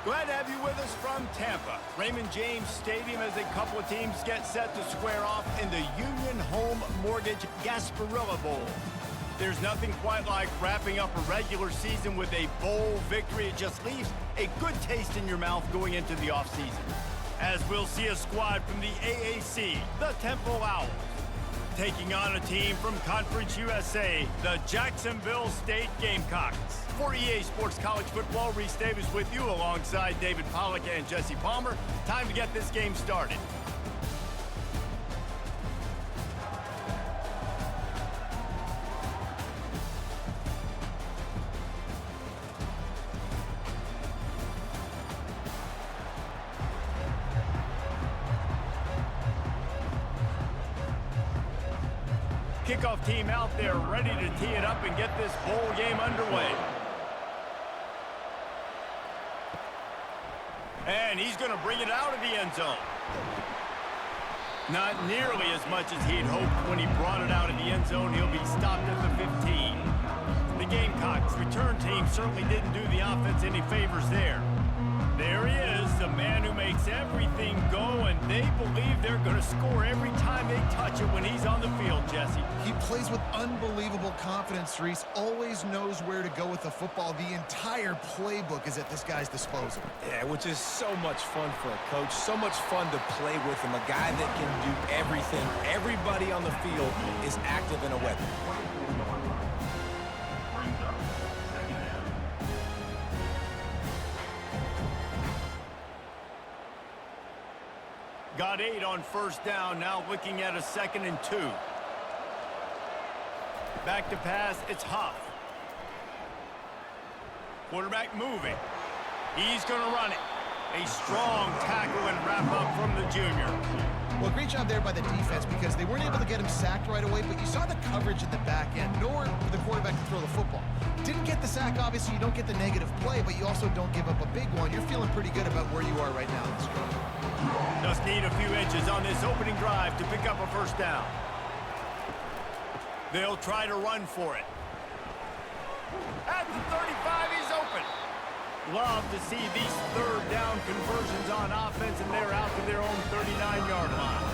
Glad to have you with us from Tampa. Raymond James Stadium as a couple of teams get set to square off in the Union Home Mortgage Gasparilla Bowl. There's nothing quite like wrapping up a regular season with a bowl victory. It just leaves a good taste in your mouth going into the offseason. As we'll see a squad from the AAC, the Temple Owls, taking on a team from Conference USA, the Jacksonville State Gamecocks. For EA Sports College Football, Reese Davis with you alongside David Pollack and Jesse Palmer. Time to get this game started. Kickoff team out there ready to tee it up and get this bowl game underway. And he's going to bring it out of the end zone. Not nearly as much as he'd hoped when he brought it out of the end zone. He'll be stopped at the 15. The Gamecocks return team certainly didn't do the offense any favors there. There he is, the man who makes everything go, and they believe they're going to score every time they touch it when he's on the field, Jesse. He plays with unbelievable confidence, Reese. Always knows where to go with the football. The entire playbook is at this guy's disposal. Yeah, which is so much fun for a coach. So much fun to play with him. A guy that can do everything. Everybody on the field is active in a weapon. Got 8 on first down, now looking at a 2nd and 2. Back to pass, it's Huff. Quarterback moving. He's going to run it. A strong tackle and wrap up from the junior. Well, great job there by the defense because they weren't able to get him sacked right away, but you saw the coverage at the back end. Nowhere for the quarterback to throw the football. Didn't get the sack, obviously. You don't get the negative play, but you also don't give up a big one. You're feeling pretty good about where you are right now in this game. Just need a few inches on this opening drive to pick up a first down. They'll try to run for it. At the 35, he's open. Love to see these third down conversions on offense, and they're out to their own 39-yard line.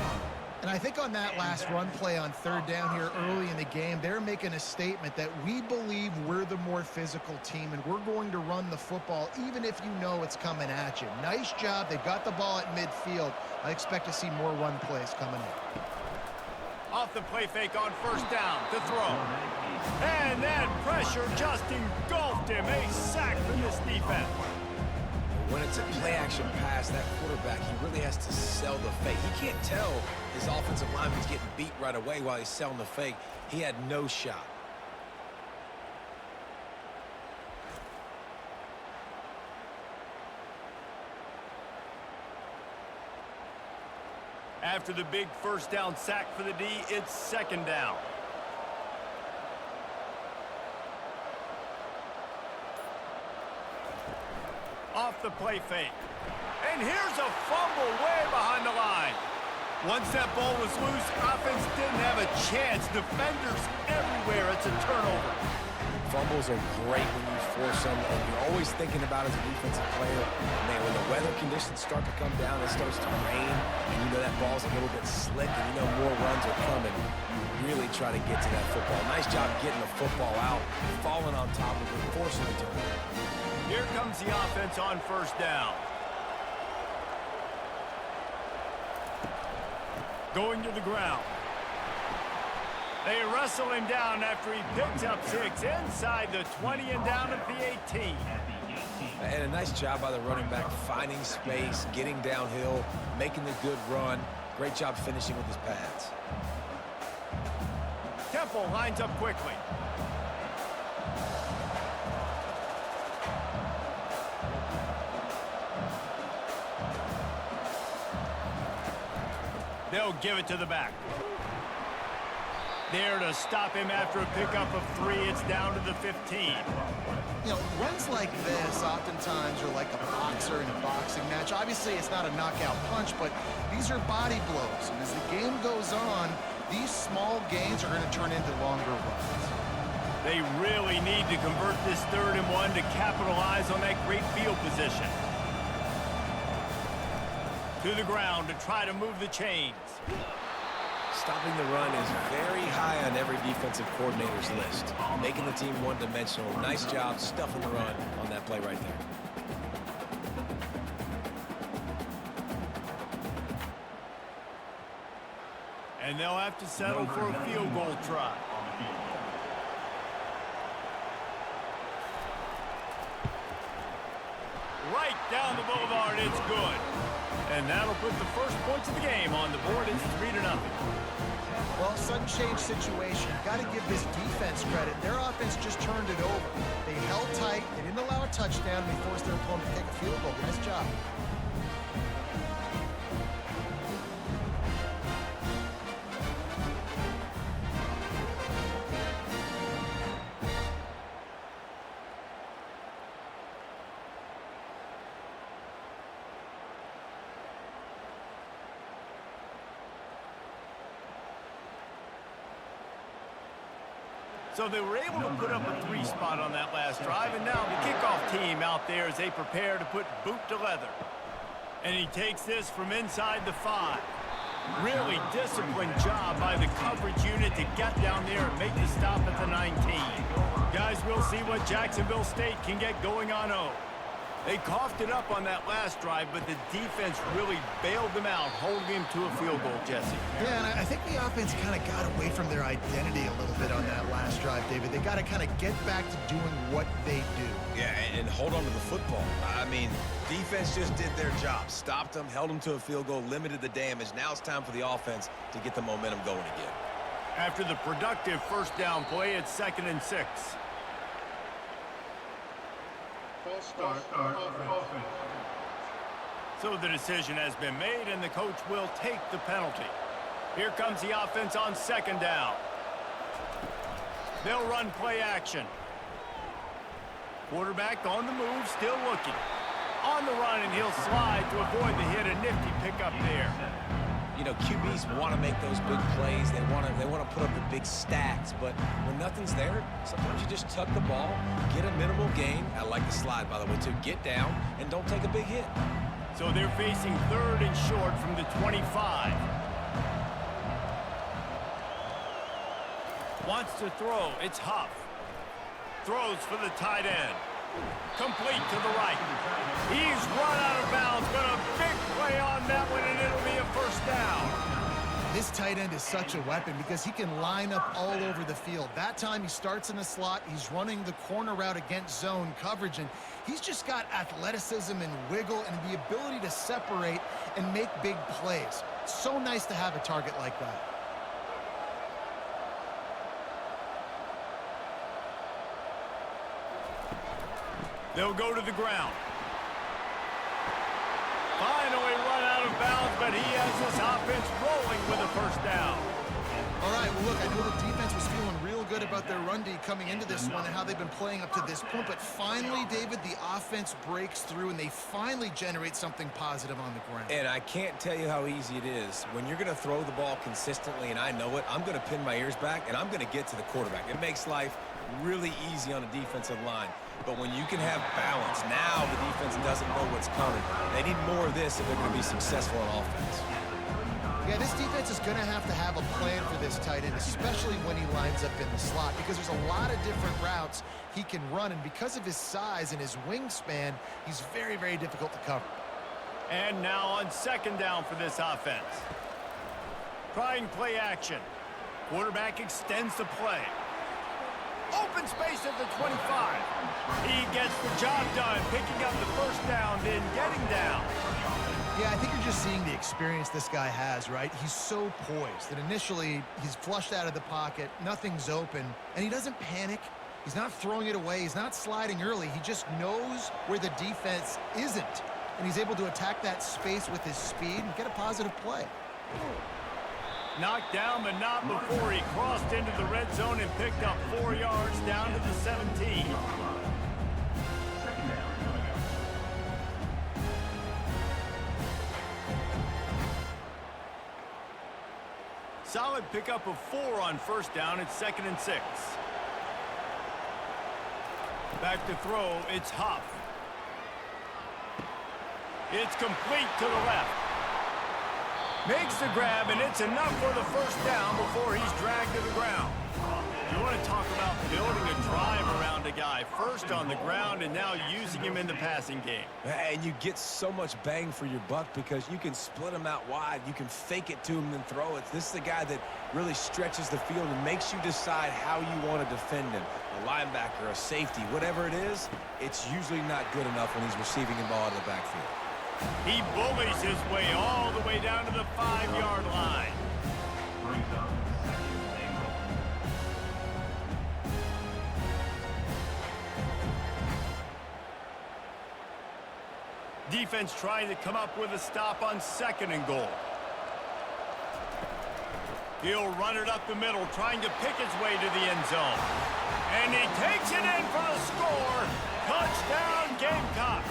And I think on that last run play on third down here early in the game, they're making a statement that we believe we're the more physical team and we're going to run the football even if you know it's coming at you. Nice job. They've got the ball at midfield. I expect to see more run plays coming in. Off the play fake on first down to throw. And that pressure just engulfed him. A sack from this defense. When it's a play-action pass, that quarterback, he really has to sell the fake. He can't tell his offensive lineman's getting beat right away while he's selling the fake. He had no shot. After the big first down sack for the D, it's 2nd down. Off the play fake. And here's a fumble way behind the line. Once that ball was loose, offense didn't have a chance. Defenders everywhere. It's a turnover. Fumbles are great when you force them, and you're always thinking about as a defensive player, man, when the weather conditions start to come down, it starts to rain, and you know that ball's a little bit slick, and you know more runs are coming. You really try to get to that football. Nice job getting the football out, falling on top of it, forcing the turnover. Here comes the offense on first down. Going to the ground. They wrestle him down after he picks up 6 inside the 20 and down at the 18. And a nice job by the running back, finding space, getting downhill, making the good run. Great job finishing with his pads. Temple lines up quickly. They'll give it to the back. There to stop him after a pickup of 3. It's down to the 15. You know, runs like this oftentimes are like a boxer in a boxing match. Obviously, it's not a knockout punch, but these are body blows. And as the game goes on, these small gains are going to turn into longer runs. They really need to convert this 3rd and 1 to capitalize on that great field position. To the ground to try to move the chains. Stopping the run is very high on every defensive coordinator's list. Making the team one-dimensional. Nice job stuffing the run on that play right there. And they'll have to settle for a field goal try. Right down the boulevard, it's good. And that'll put the first points of the game on the board. It's 3-0. Well, sudden change situation. Got to give this defense credit. Their offense just turned it over. They held tight. They didn't allow a touchdown. They forced their opponent to take a field goal. Nice job. So they were able to put up a 3 spot on that last drive, and now the kickoff team out there as they prepare to put boot to leather. And he takes this from inside the 5. Really disciplined job by the coverage unit to get down there and make the stop at the 19. Guys, we'll see what Jacksonville State can get going on 0. They coughed it up on that last drive, but the defense really bailed them out, holding him to a field goal, Jesse. Yeah, and I think the offense kind of got away from their identity a little bit on that last drive, David. They got to kind of get back to doing what they do. Yeah, and hold on to the football. I mean, defense just did their job. Stopped them, held them to a field goal, limited the damage. Now it's time for the offense to get the momentum going again. After the productive first down play, it's 2nd and 6. So the decision has been made, and the coach will take the penalty. Here comes the offense on 2nd down. They'll run play action. Quarterback on the move, still looking. On the run, and he'll slide to avoid the hit. A nifty pickup there. You know, QBs want to make those big plays. They want to put up the big stats. But when nothing's there, sometimes you just tuck the ball, get a minimal gain. I like the slide, by the way, too. Get down and don't take a big hit. So they're facing 3rd and short from the 25. Wants to throw. It's Huff. Throws for the tight end. Complete to the right. He's run out of bounds, but a big play on that one, and it'll be a first down. This tight end is such a weapon because he can line up all over the field. That time he starts in the slot. He's running the corner route against zone coverage, and he's just got athleticism and wiggle and the ability to separate and make big plays. So nice to have a target like that. They'll go to the ground. Finally run out of bounds, but he has this offense rolling with a first down. All right, well, look, I know the defense was feeling real good about their run D coming into this one and how they've been playing up to this point, but finally, David, the offense breaks through and they finally generate something positive on the ground. And I can't tell you how easy it is. When you're going to throw the ball consistently, and I know it, I'm going to pin my ears back, and I'm going to get to the quarterback. It makes life really easy on a defensive line. But when you can have balance, now the defense doesn't know what's coming. They need more of this if they're going to be successful on offense. Yeah, this defense is going to have a plan for this tight end, especially when he lines up in the slot, because there's a lot of different routes he can run, and because of his size and his wingspan, he's very, very difficult to cover. And now on 2nd down for this offense. Trying play action. Quarterback extends the play. Open space at the 25. He gets the job done, picking up the first down, then getting down. Yeah, I think you're just seeing the experience this guy has, right? He's so poised that initially he's flushed out of the pocket, nothing's open, and he doesn't panic. He's not throwing it away. He's not sliding early. He just knows where the defense isn't, and he's able to attack that space with his speed and get a positive play. Knocked down, but not before he crossed into the red zone and picked up 4 yards down to the 17. Solid pickup of 4 on first down. It's 2nd and 6. Back to throw. It's Huff. It's complete to the left. Makes the grab, and it's enough for the first down before he's dragged to the ground. You want to talk about building a drive around a guy. First on the ground and now using him in the passing game. And you get so much bang for your buck because you can split him out wide. You can fake it to him and throw it. This is the guy that really stretches the field and makes you decide how you want to defend him. A linebacker, a safety, whatever it is, it's usually not good enough when he's receiving the ball out of the backfield. He bullies his way all the way down to the 5-yard line. Defense trying to come up with a stop on 2nd and goal. He'll run it up the middle, trying to pick his way to the end zone. And he takes it in for the score. Touchdown, Gamecocks.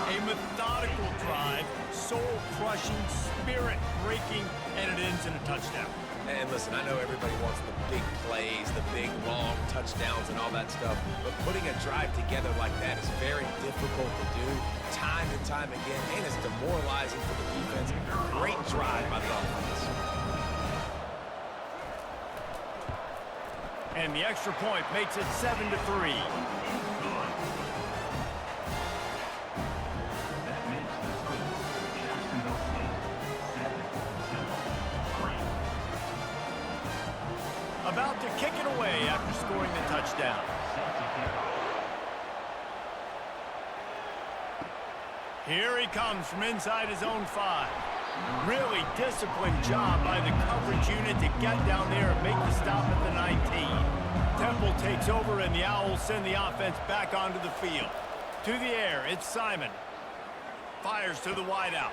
A methodical drive, soul-crushing, spirit-breaking, and it ends in a touchdown. And listen, I know everybody wants the big plays, the big, long touchdowns and all that stuff, but putting a drive together like that is very difficult to do time and time again, and it's demoralizing for the defense. Great drive by the offense. And the extra point makes it 7-3. About to kick it away after scoring the touchdown. Here he comes from inside his own 5. Really disciplined job by the coverage unit to get down there and make the stop at the 19. Temple takes over and the Owls send the offense back onto the field. To the air, it's Simon. Fires to the wideout.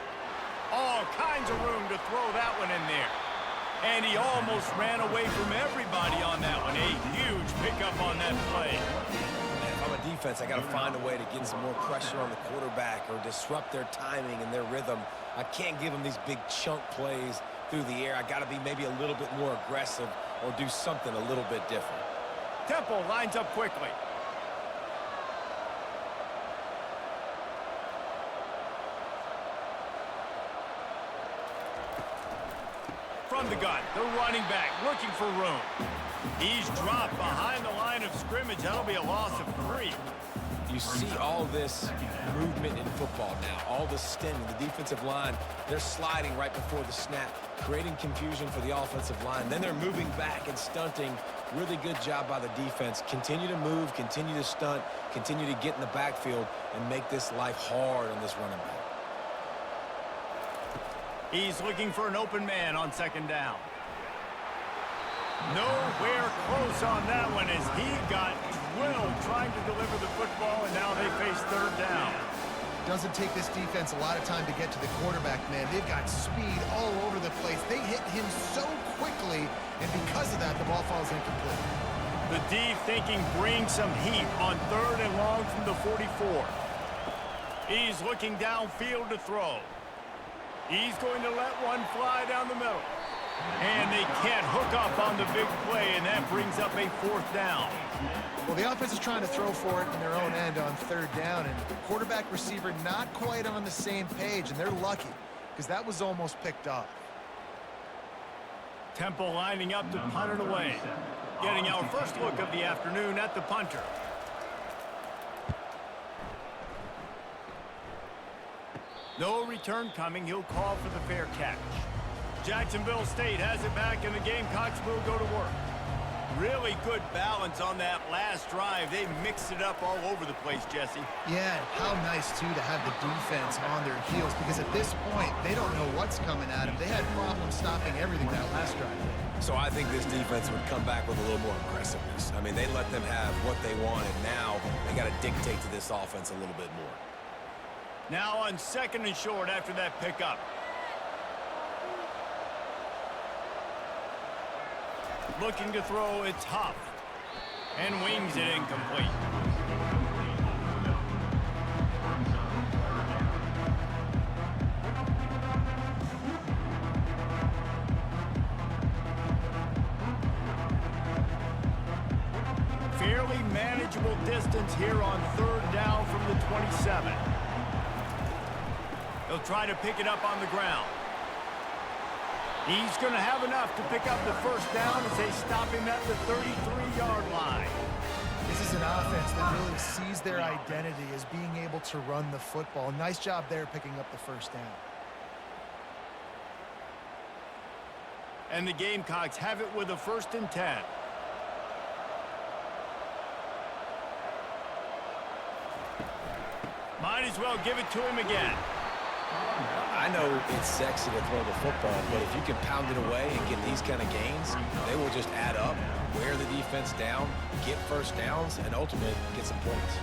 All kinds of room to throw that one in there. And he almost ran away from everybody on that one. A huge pickup on that play. And if I'm a defense, I got to find a way to get some more pressure on the quarterback or disrupt their timing and their rhythm. I can't give them these big chunk plays through the air. I got to be maybe a little bit more aggressive or do something a little bit different. Temple lines up quickly. From the gun, the running back looking for room. He's dropped behind the line of scrimmage. That'll be a loss of 3. You see all this movement in football now, all the stemming, the defensive line, they're sliding right before the snap, creating confusion for the offensive line. Then they're moving back and stunting. Really good job by the defense. Continue to move, continue to stunt, continue to get in the backfield and make this life hard on this running back. He's looking for an open man on 2nd down. Nowhere close on that one as he got drilled trying to deliver the football, and now they face 3rd down. Doesn't take this defense a lot of time to get to the quarterback, man. They've got speed all over the place. They hit him so quickly, and because of that, the ball falls incomplete. The D thinking bring some heat on 3rd and long from the 44. He's looking downfield to throw. He's going to let one fly down the middle. And they can't hook up on the big play, and that brings up a 4th down. Well, the offense is trying to throw for it in their own end on 3rd down, and quarterback receiver not quite on the same page, and they're lucky because that was almost picked up. Temple lining up to punt it away. Getting our first look of the afternoon at the punter. No return coming. He'll call for the fair catch. Jacksonville State has it back, and the Gamecocks will go to work. Really good balance on that last drive. They mixed it up all over the place, Jesse. Yeah, how nice, too, to have the defense on their heels because at this point, they don't know what's coming at them. They had problems stopping everything that last drive. So I think this defense would come back with a little more aggressiveness. I mean, they let them have what they wanted. Now they got to dictate to this offense a little bit more. Now on 2nd and short after that pickup. Looking to throw, it's Huff. And wings it incomplete. Fairly manageable distance here on 3rd down from the 27. They'll try to pick it up on the ground. He's going to have enough to pick up the first down as they stop him at the 33-yard line. This is an offense that really sees their identity as being able to run the football. Nice job there picking up the first down. And the Gamecocks have it with a 1st and 10. Might as well give it to him again. I know it's sexy to throw the football, but if you can pound it away and get these kind of gains, they will just add up, wear the defense down, get first downs, and ultimately get some points.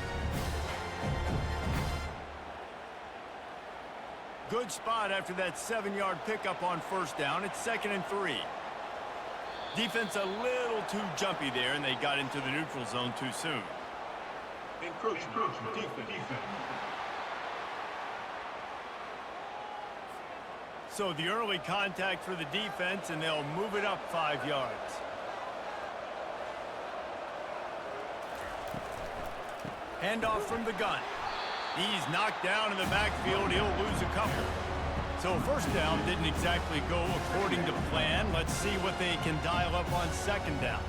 Good spot after that 7-yard pickup on 1st down. It's 2nd and 3. Defense a little too jumpy there, and they got into the neutral zone too soon. Encroachment. Defense. So the early contact for the defense, and they'll move it up 5 yards. Handoff from the gun. He's knocked down in the backfield. He'll lose a couple. So 1st down didn't exactly go according to plan. Let's see what they can dial up on 2nd down.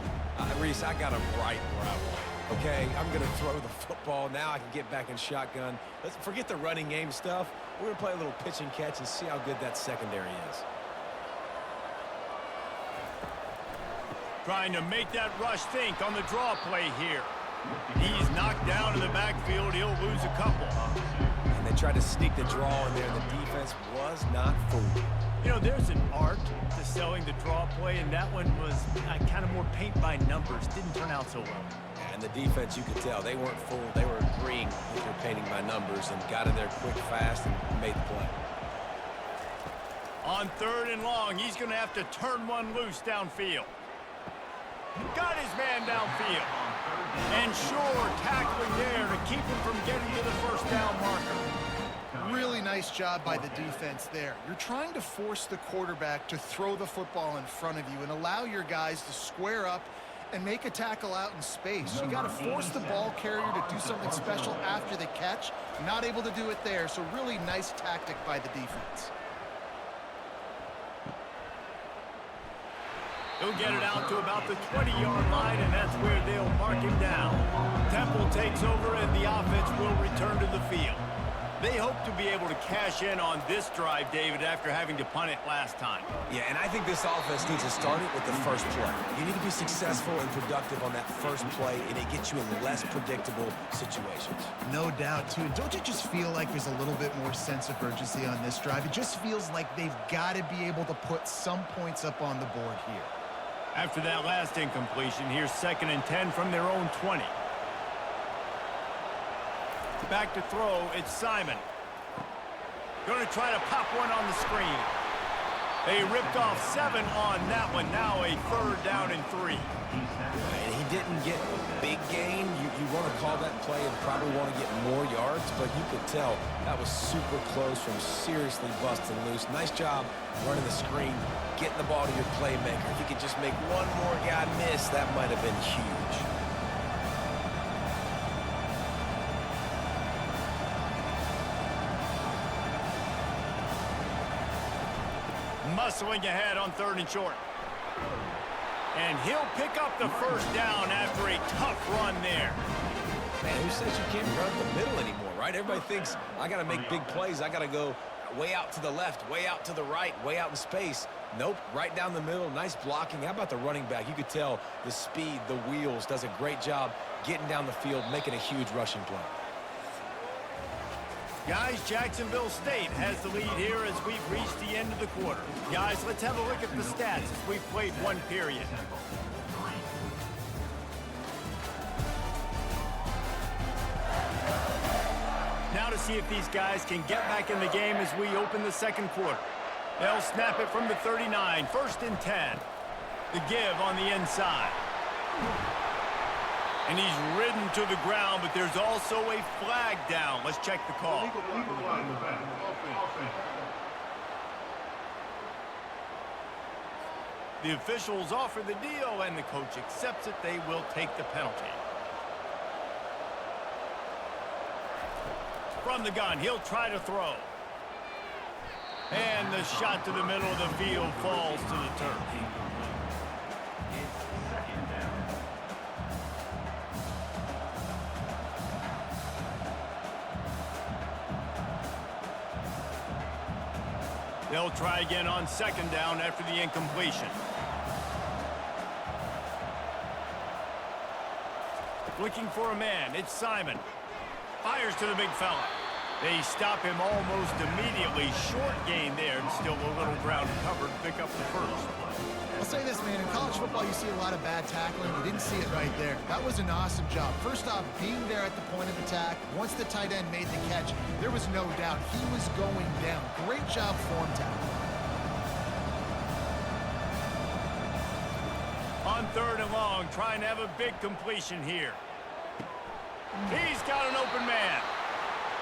Reese, I got him right where I want. Okay, I'm going to throw the football. Now I can get back in shotgun. Let's forget the running game stuff. We're going to play a little pitch and catch and see how good that secondary is. Trying to make that rush think on the draw play here. He's knocked down in the backfield. He'll lose a couple. And they tried to sneak the draw in there, and the defense was not fooled. You know, there's an art to selling the draw play, and that one was kind of more paint by numbers. Didn't turn out so well. And the defense, you could tell, they weren't fooled. They were agreeing with their painting by numbers and got in there quick, fast, and made the play. On 3rd and long, he's going to have to turn one loose downfield. Got his man downfield. And sure, tackling there to keep him from getting to the 1st down marker. Really nice job by the defense there. You're trying to force the quarterback to throw the football in front of you and allow your guys to square up and make a tackle out in space. You got to force the ball carrier to do something special after the catch. Not able to do it there, so really nice tactic by the defense. He'll get it out to about the 20-yard line, and that's where they'll mark him down. Temple takes over, and the offense will return to the field. They hope to be able to cash in on this drive, David, after having to punt it last time. Yeah, and I think this offense needs to start it with the first play. You need to be successful and productive on that first play, and it gets you in less predictable situations. No doubt, too. And don't you just feel like there's a little bit more sense of urgency on this drive? It just feels like they've got to be able to put some points up on the board here. After that last incompletion, here's 2nd and 10 from their own 20. Back to throw, it's Simon. Going to try to pop one on the screen. They ripped off 7 on that one. Now a 3rd down and 3. And he didn't get a big gain. You want to call that play and probably want to get more yards, but you could tell that was super close from seriously busting loose. Nice job running the screen, getting the ball to your playmaker. If you could just make one more guy miss, that might have been huge. Muscling ahead on 3rd and short. And he'll pick up the 1st down after a tough run there. Man, who says you can't run the middle anymore, right? Everybody thinks, I got to make big plays. I got to go way out to the left, way out to the right, way out in space. Nope, right down the middle. Nice blocking. How about the running back? You could tell the speed, the wheels, does a great job getting down the field, making a huge rushing play. Guys, Jacksonville State has the lead here as we've reached the end of the quarter. Guys, let's have a look at the stats as we've played one period. Now to see if these guys can get back in the game as we open the 2nd quarter. They'll snap it from the 39, 1st and 10. The give on the inside. And he's ridden to the ground, but there's also a flag down. Let's check the call. The officials offer the deal, and the coach accepts it. They will take the penalty. From the gun, he'll try to throw. And the shot to the middle of the field falls to the turf. They'll try again on second down after the incompletion. Looking for a man, it's Simon. Fires to the big fella. They stop him almost immediately. Short gain there, and still a little ground covered. Pick up the first. I'll say this, man. In college football, you see a lot of bad tackling. You didn't see it right there. That was an awesome job. First off, being there at the point of attack. Once the tight end made the catch, there was no doubt he was going down. Great job form tackle. On third and long, trying to have a big completion here. He's got an open man.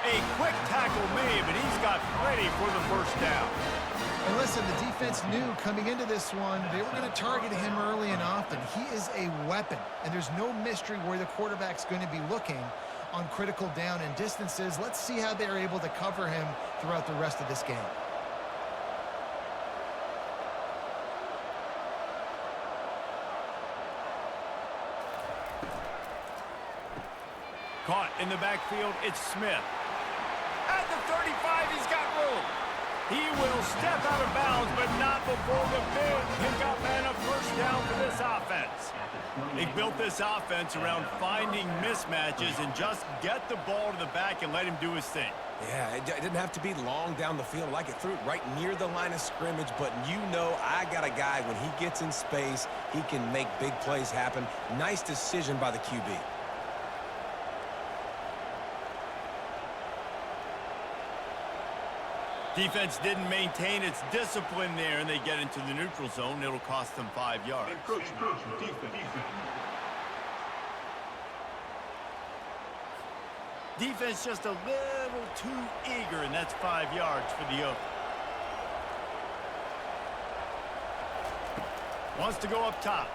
A quick tackle made, but he's got plenty for the first down. And listen, the defense knew coming into this one, they were going to target him early and often. He is a weapon, and there's no mystery where the quarterback's going to be looking on critical down and distances. Let's see how they're able to cover him throughout the rest of this game. Caught in the backfield, it's Smith. At the 35, he's got room. He will step out of bounds, but not before the big pickup and a first down for this offense. They built this offense around finding mismatches and just get the ball to the back and let him do his thing. Yeah, it didn't have to be long down the field. Like it threw it right near the line of scrimmage, but you know I got a guy, when he gets in space, he can make big plays happen. Nice decision by the QB. Defense didn't maintain its discipline there, and they get into the neutral zone. It'll cost them 5 yards. Defense just a little too eager, and that's 5 yards for the over. Wants to go up top.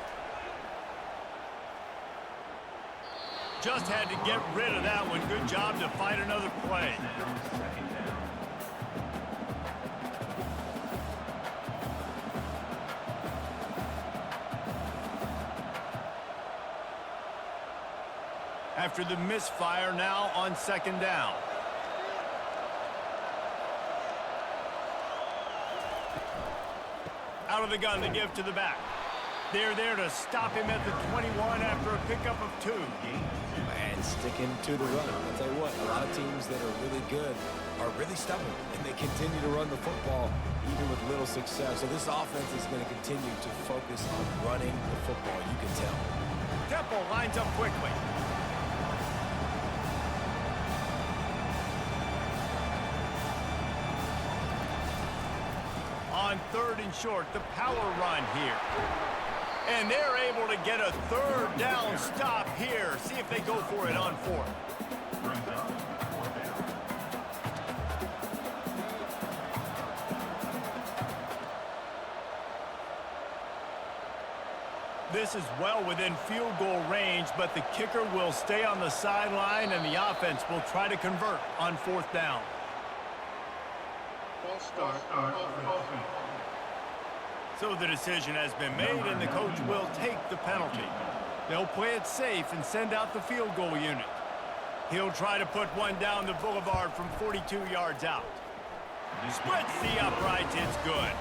Just had to get rid of that one. Good job to find another play. After the misfire, now on second down. Out of the gun to give to the back. They're there to stop him at the 21 after a pickup of 2. And sticking to the run. I'll tell you what, a lot of teams that are really good are really stubborn, and they continue to run the football even with little success. So this offense is going to continue to focus on running the football, you can tell. Temple lines up quickly. On third and short, the power run here. And they're able to get a third down stop here. See if they go for it on fourth. This is well within field goal range, but the kicker will stay on the sideline, and the offense will try to convert on fourth down. So the decision has been made, and the coach will take the penalty. They'll play it safe and send out the field goal unit. He'll try to put one down the boulevard from 42 yards out. Splits the uprights, it's good.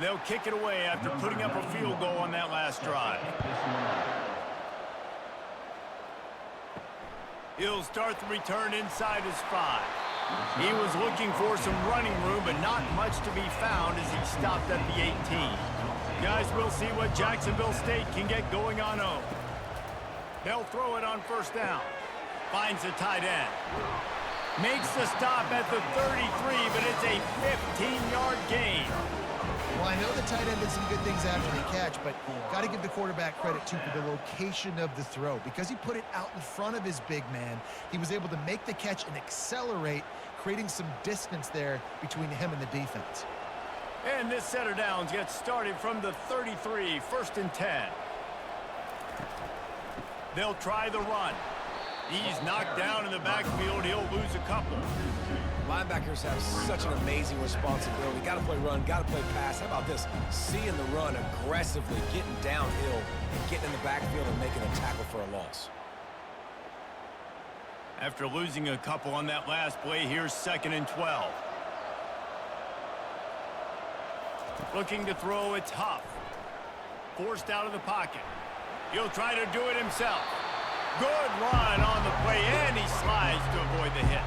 They'll kick it away after putting up a field goal on that last drive. He'll start the return inside his 5. He was looking for some running room, but not much to be found as he stopped at the 18. Guys, we'll see what Jacksonville State can get going on 0. They'll throw it on first down. Finds the tight end. Makes the stop at the 33, but it's a 15-yard gain. Well, I know the tight end did some good things after the catch, but got to give the quarterback credit, too, for the location of the throw. Because he put it out in front of his big man, he was able to make the catch and accelerate, creating some distance there between him and the defense. And this set of downs gets started from the 33, 1st and 10. They'll try the run. He's knocked down in the backfield. He'll lose a couple. Linebackers have such an amazing responsibility. Got to play run, got to play pass. How about this? Seeing the run aggressively, getting downhill, and getting in the backfield and making a tackle for a loss. After losing a couple on that last play, here's 2nd and 12. Looking to throw, it's Huff. Forced out of the pocket. He'll try to do it himself. Good run on the play, and he slides to avoid the hit.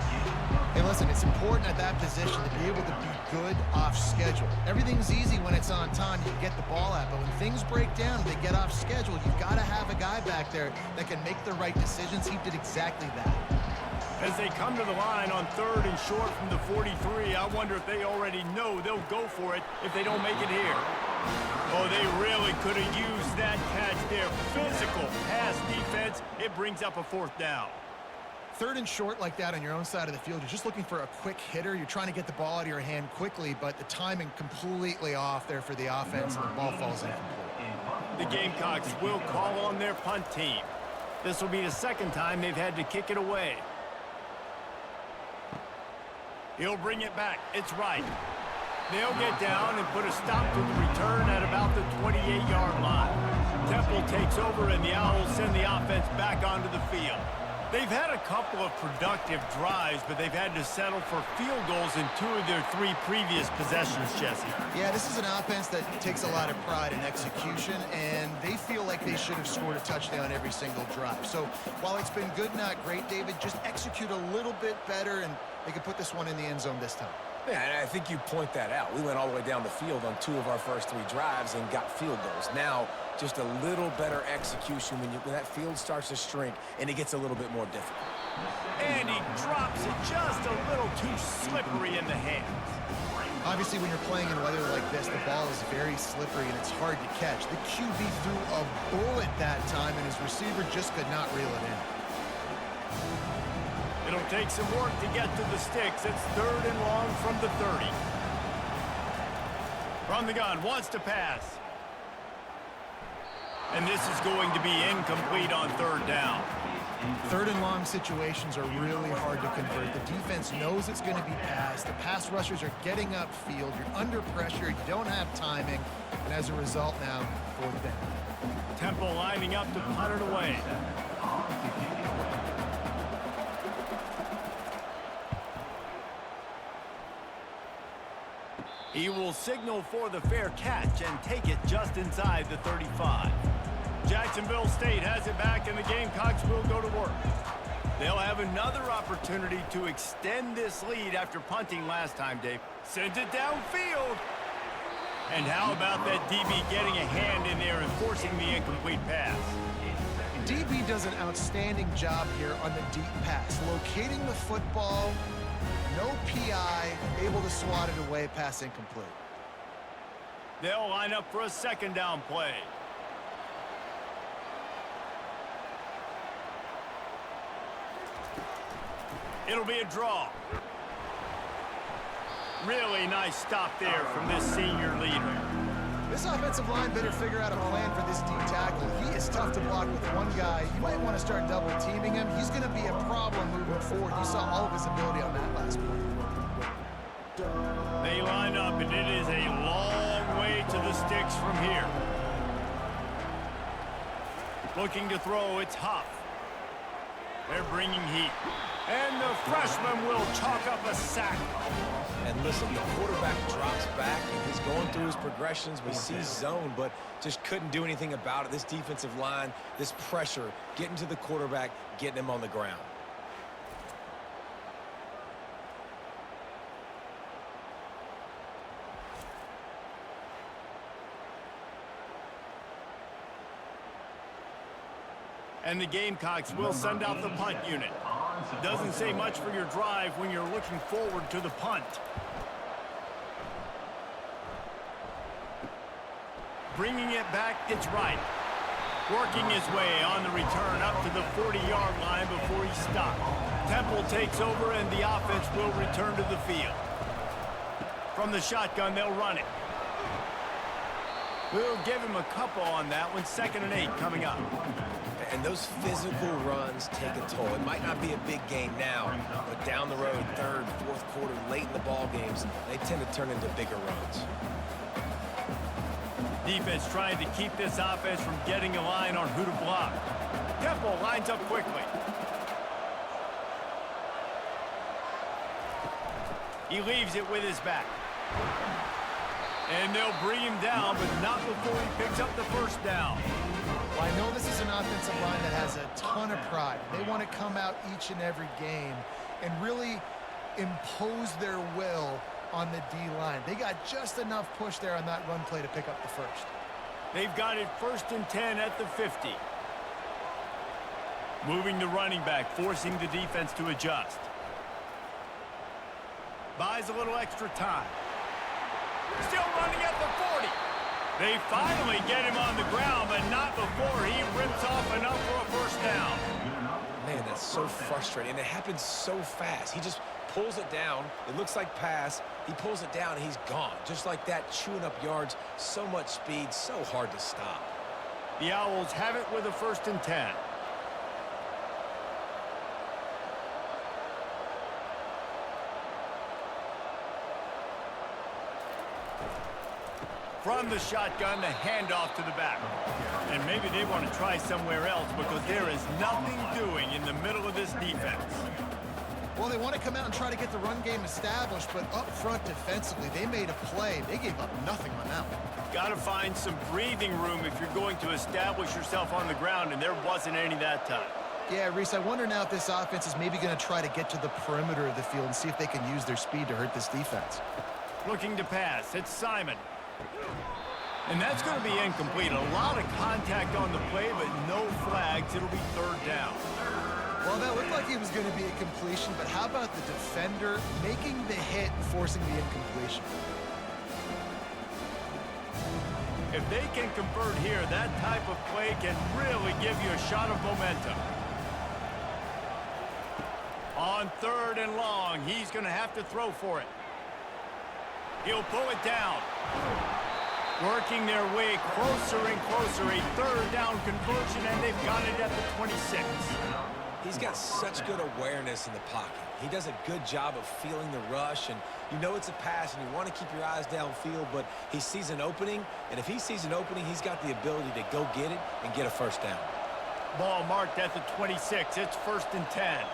Hey, listen, it's important at that position to be able to be good off schedule. Everything's easy when it's on time. You can get the ball out, but when things break down and they get off schedule, you've got to have a guy back there that can make the right decisions. He did exactly that. As they come to the line on 3rd and short from the 43, I wonder if they already know they'll go for it if they don't make it here. Oh, they really could have used that catch there. Physical pass defense. It brings up a 4th down. 3rd and short like that on your own side of the field, you're just looking for a quick hitter. You're trying to get the ball out of your hand quickly, but the timing completely off there for the offense, and the ball falls incomplete. The Gamecocks will call on their punt team. This will be the 2nd time they've had to kick it away. He'll bring it back. It's right. They'll get down and put a stop to the return at about the 28-yard line. Temple takes over, and the Owls send the offense back onto the field. They've had a couple of productive drives, but they've had to settle for field goals in 2 of their 3 previous possessions, Jesse. Yeah, this is an offense that takes a lot of pride in execution, and they feel like they should have scored a touchdown every single drive. So while it's been good, not great, David, just execute a little bit better, and they can put this one in the end zone this time. Yeah, and I think you point that out. We went all the way down the field on 2 of our first 3 drives and got field goals. Now, just a little better execution when that field starts to shrink and it gets a little bit more difficult. And he drops it just a little too slippery in the hands. Obviously, when you're playing in weather like this, the ball is very slippery and it's hard to catch. The QB threw a bullet that time, and his receiver just could not reel it in. It'll take some work to get to the sticks. It's 3rd and long from the 30. From the gun, wants to pass. And this is going to be incomplete on 3rd down. 3rd and long situations are really hard to convert. The defense knows it's going to be passed. The pass rushers are getting upfield. You're under pressure. You don't have timing. And as a result now, 4th down. Temple lining up to punt it away. He will signal for the fair catch and take it just inside the 35. Jacksonville State has it back, and the Gamecocks will go to work. They'll have another opportunity to extend this lead after punting last time, Dave. Sends it downfield. And how about that DB getting a hand in there and forcing the incomplete pass? DB does an outstanding job here on the deep pass, locating the football. No PI, able to swat it away, pass incomplete. They'll line up for a 2nd down play. It'll be a draw. Really nice stop there from this senior leader. This offensive line better figure out a plan for this D tackle. He is tough to block with one guy. You might want to start double teaming him. He's going to be a problem moving forward. You saw all of his ability on that last play. They line up, and it is a long way to the sticks from here. Looking to throw, it's Huff. They're bringing heat. And the freshman will chalk up a sack. And listen, the quarterback drops back, and he's going through his progressions. We see zone, but just couldn't do anything about it. This defensive line, this pressure, getting to the quarterback, getting him on the ground. And the Gamecocks will send out the punt unit. Doesn't say much for your drive when you're looking forward to the punt. Bringing it back, it's right. Working his way on the return up to the 40-yard line before he stopped. Temple takes over and the offense will return to the field. From the shotgun, they'll run it. We'll give him a couple on that one. 2nd and 8 coming up. And those physical runs take a toll. It might not be a big game now, but down the road, 3rd, 4th quarter, late in the ball games, they tend to turn into bigger runs. Defense trying to keep this offense from getting a line on who to block. Temple lines up quickly. He leaves it with his back. And they'll bring him down, but not before he picks up the 1st down. Well, I know this is an offensive line that has a ton of pride. They want to come out each and every game and really impose their will on the D-line. They got just enough push there on that run play to pick up the 1st. They've got it 1st and 10 at the 50. Moving the running back, forcing the defense to adjust. Buys a little extra time. Still running at the 40. They finally get him on the ground, but not before he rips off enough for a 1st down. Man, that's so frustrating, and it happens so fast. He just pulls it down. It looks like pass. He pulls it down, and he's gone. Just like that, chewing up yards. So much speed, so hard to stop. The Owls have it with a 1st and 10. From the shotgun, the handoff to the back. And maybe they want to try somewhere else because there is nothing doing in the middle of this defense. Well, they want to come out and try to get the run game established, but up front defensively, they made a play. They gave up nothing on that one. Got to find some breathing room if you're going to establish yourself on the ground, and there wasn't any that time. Yeah, Reese, I wonder now if this offense is maybe going to try to get to the perimeter of the field and see if they can use their speed to hurt this defense. Looking to pass. It's Simon. And that's going to be incomplete. A lot of contact on the play, but no flags. It'll be 3rd down. Well, that looked like it was going to be a completion, but how about the defender making the hit and forcing the incompletion? If they can convert here, that type of play can really give you a shot of momentum. On 3rd and long, he's going to have to throw for it. He'll pull it down. Working their way closer and closer. A 3rd down conversion, and they've got it at the 26. He's got such good awareness in the pocket. He does a good job of feeling the rush, and you know it's a pass, and you want to keep your eyes downfield, but he sees an opening, and if he sees an opening, he's got the ability to go get it and get a 1st down. Ball marked at the 26. It's 1st and 10.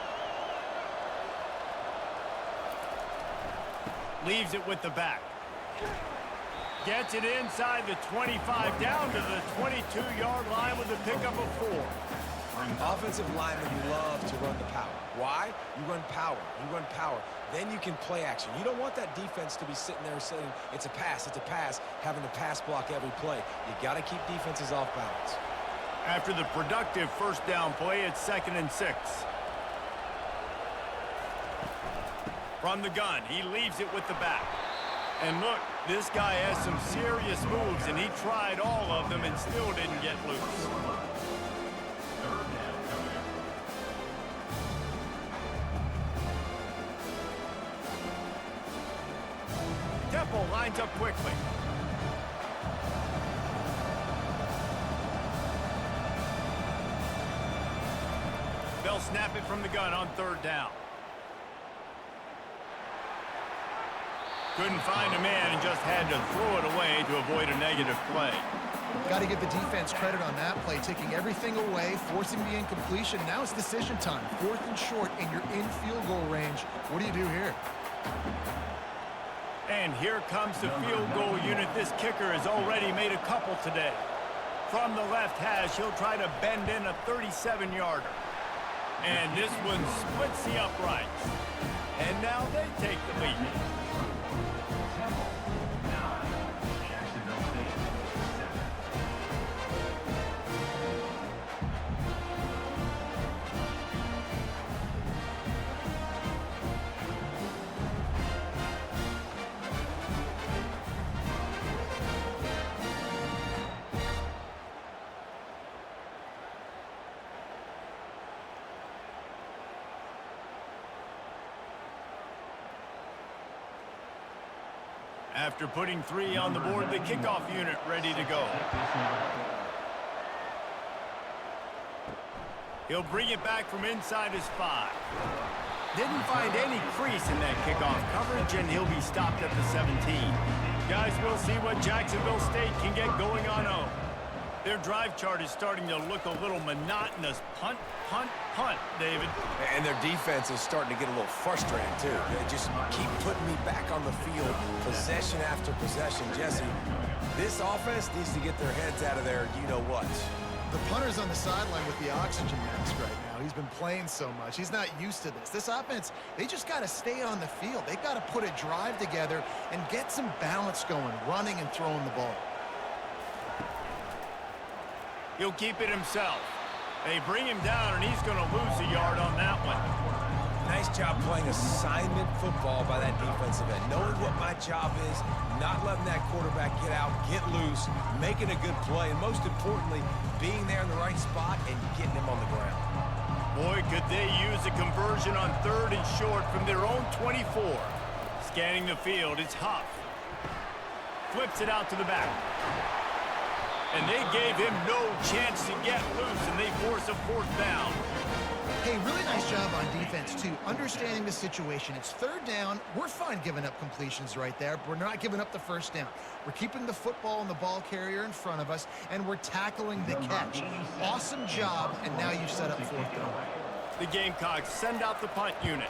Leaves it with the back. Gets it inside the 25, down to the 22-yard line with a pickup of 4. Offensive linemen love to run the power. Why? You run power. You run power. Then you can play action. You don't want that defense to be sitting there saying, it's a pass, having to pass block every play. You got to keep defenses off balance. After the productive 1st down play, it's 2nd and 6. From the gun, he leaves it with the back. And look, this guy has some serious moves, and he tried all of them and still didn't get loose. Temple lines up quickly. They'll snap it from the gun on 3rd down. Couldn't find a man and just had to throw it away to avoid a negative play. Got to give the defense credit on that play, taking everything away, forcing the incompletion. Now it's decision time. 4th and short, and you're in field goal range. What do you do here? And here comes the field goal unit. This kicker has already made a couple today. From the left hash, he'll try to bend in a 37-yarder. And this one splits the uprights. And now they take the lead. After putting 3 on the board, the kickoff unit ready to go. He'll bring it back from inside his 5. Didn't find any crease in that kickoff coverage, and he'll be stopped at the 17. Guys, we'll see what Jacksonville State can get going on home. Their drive chart is starting to look a little monotonous. Punt, punt, punt, David. And their defense is starting to get a little frustrated, too. They just keep putting me back on the field, possession after possession. Jesse, this offense needs to get their heads out of there, you-know-what. The punter's on the sideline with the oxygen mask right now. He's been playing so much. He's not used to this. This offense, they just got to stay on the field. They've got to put a drive together and get some balance going, running and throwing the ball. He'll keep it himself. They bring him down, and he's going to lose a yard on that one. Nice job playing assignment football by that defensive end. Knowing what my job is, not letting that quarterback get out, get loose, making a good play, and most importantly, being there in the right spot and getting him on the ground. Boy, could they use a conversion on 3rd and short from their own 24. Scanning the field, it's Huff. Flips it out to the back. And they gave him no chance to get loose, and they force a 4th down. Hey, really nice job on defense, too, understanding the situation. It's 3rd down. We're fine giving up completions right there. We're not giving up the 1st down. We're keeping the football and the ball carrier in front of us, and we're tackling the catch. Awesome job, and now you set up 4th down. The Gamecocks send out the punt unit.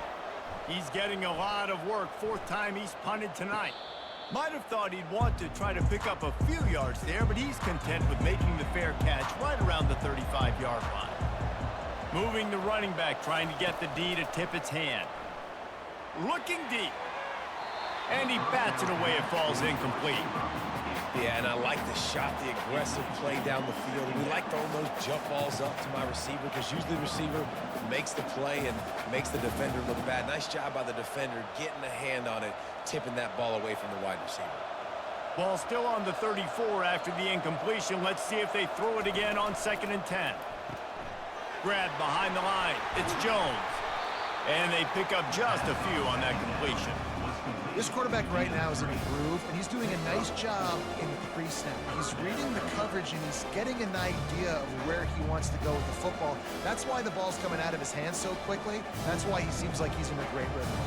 He's getting a lot of work. 4th time he's punted tonight. Might have thought he'd want to try to pick up a few yards there, but he's content with making the fair catch right around the 35-yard line. Moving the running back, trying to get the D to tip its hand. Looking deep. And he bats it away. It falls incomplete. Yeah, and I like the shot, the aggressive play down the field. We like throwing those jump balls up to my receiver because usually the receiver makes the play and makes the defender look bad. Nice job by the defender getting a hand on it, tipping that ball away from the wide receiver. Ball still on the 34 after the incompletion. Let's see if they throw it again on 2nd and 10. Grab behind the line. It's Jones. And they pick up just a few on that completion. This quarterback right now is in a groove, and he's doing a nice job in the pre-snap. He's reading the coverage, and he's getting an idea of where he wants to go with the football. That's why the ball's coming out of his hands so quickly. That's why he seems like he's in a great rhythm.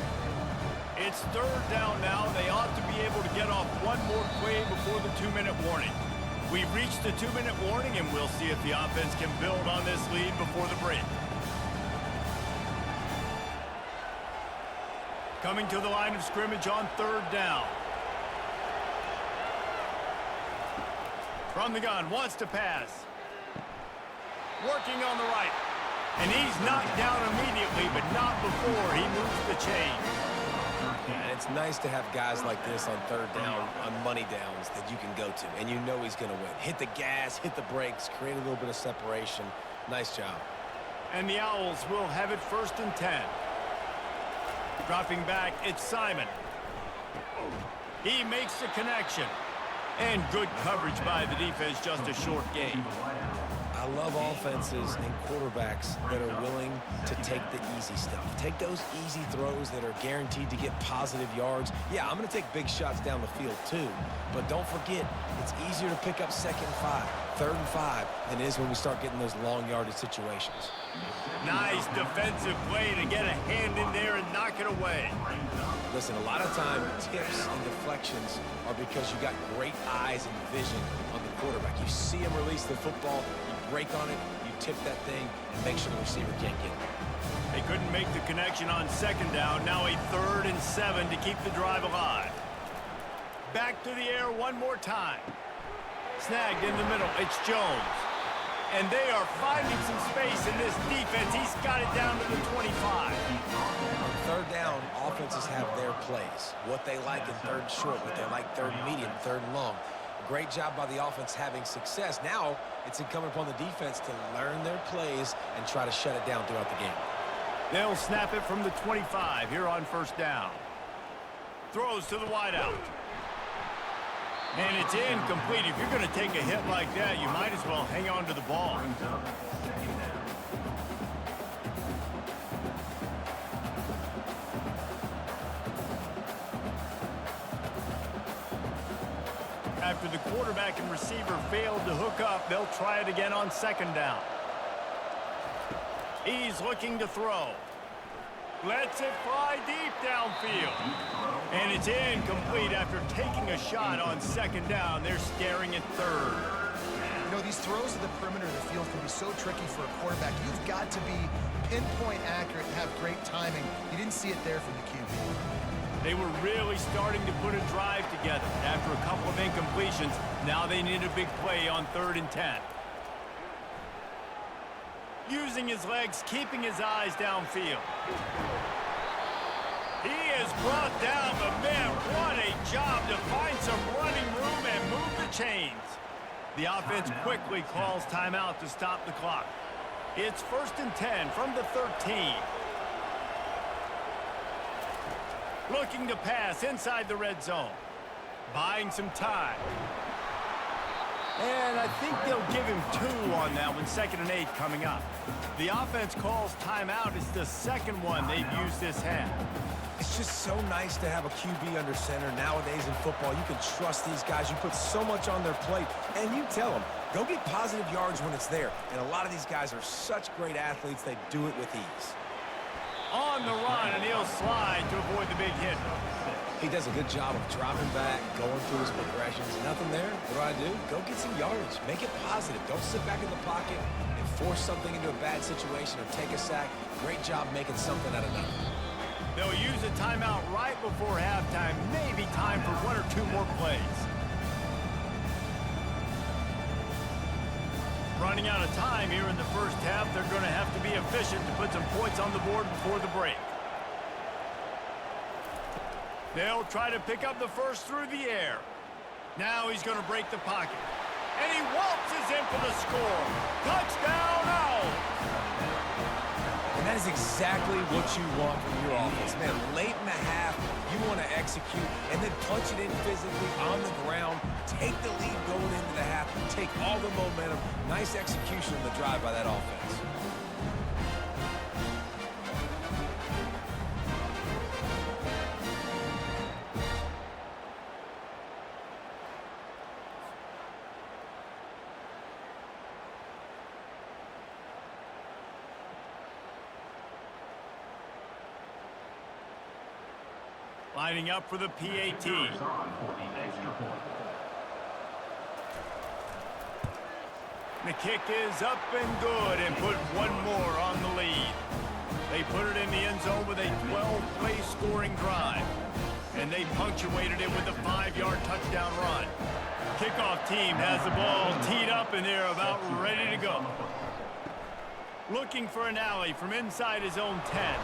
It's 3rd down now. They ought to be able to get off one more play before the 2-minute warning. We've reached the 2-minute warning, and we'll see if the offense can build on this lead before the break. Coming to the line of scrimmage on 3rd down. From the gun, wants to pass. Working on the right. And he's knocked down immediately, but not before he moves the chain. And it's nice to have guys like this on 3rd down, on money downs that you can go to, and you know he's going to win. Hit the gas, hit the brakes, create a little bit of separation. Nice job. And the Owls will have it 1st and 10. Dropping back, it's Simon. He makes the connection. And good coverage by the defense, just a short gain. I love offenses and quarterbacks that are willing to take the easy stuff. Take those easy throws that are guaranteed to get positive yards. Yeah, I'm going to take big shots down the field too. But don't forget, it's easier to pick up 2nd and 5, 3rd and 5 than it is when we start getting those long yardage situations. Nice defensive play to get a hand in there and knock it away. Listen, a lot of time, tips and deflections are because you got great eyes and vision on the quarterback. You see him release the football, you break on it, you tip that thing, and make sure the receiver can't get it. They couldn't make the connection on 2nd down. Now a 3rd and 7 to keep the drive alive. Back to the air one more time. Snagged in the middle. It's Jones. And they are finding some space in this defense. He's got it down to the 25. On 3rd down, offenses have their plays. What they like in 3rd and short, what they like 3rd and medium, 3rd and long. Great job by the offense having success. Now it's incumbent upon the defense to learn their plays and try to shut it down throughout the game. They'll snap it from the 25 here on 1st down. Throws to the wideout. And it's incomplete. If you're going to take a hit like that, you might as well hang on to the ball. After the quarterback and receiver failed to hook up, they'll try it again on second down. He's looking to throw. Lets it fly deep downfield. And it's incomplete after taking a shot on second down. They're staring at third. You know, these throws to the perimeter of the field can be so tricky for a quarterback. You've got to be pinpoint accurate and have great timing. You didn't see it there from the QB. They were really starting to put a drive together. After a couple of incompletions, now they need a big play on 3rd and 10. Using his legs, keeping his eyes downfield. He is brought down, but man, what a job to find some running room and move the chains. The offense quickly calls timeout to stop the clock. It's 1st and 10 from the 13. Looking to pass inside the red zone. Buying some time. And I think they'll give him 2 on that one, 2nd and 8 coming up. The offense calls timeout. It's the second one they've used this half. It's just so nice to have a QB under center. Nowadays in football, you can trust these guys. You put so much on their plate, and you tell them, go get positive yards when it's there. And a lot of these guys are such great athletes, they do it with ease. On the run, and he'll slide to avoid the big hit. He does a good job of dropping back, going through his progressions. Nothing there. What do? Go get some yards. Make it positive. Don't sit back in the pocket and force something into a bad situation or take a sack. Great job making something out of nothing. They'll use a timeout right before halftime. Maybe time for 1 or 2 more plays. Running out of time here in the first half. They're going to have to be efficient to put some points on the board before the break. They'll try to pick up the first through the air. Now he's going to break the pocket. And he waltzes in for the score. Touchdown, Owls! And that is exactly what you want from your offense. Man, late in the half, you want to execute and then punch it in physically on the ground. Take the lead going into the half. Take all the momentum. Nice execution of the drive by that offense. Lining up for the PAT. The kick is up and good and put 1 more on the lead. They put it in the end zone with a 12-play scoring drive. And they punctuated it with a 5-yard touchdown run. Kickoff team has the ball teed up and they're about ready to go. Looking for an alley from inside his own 10.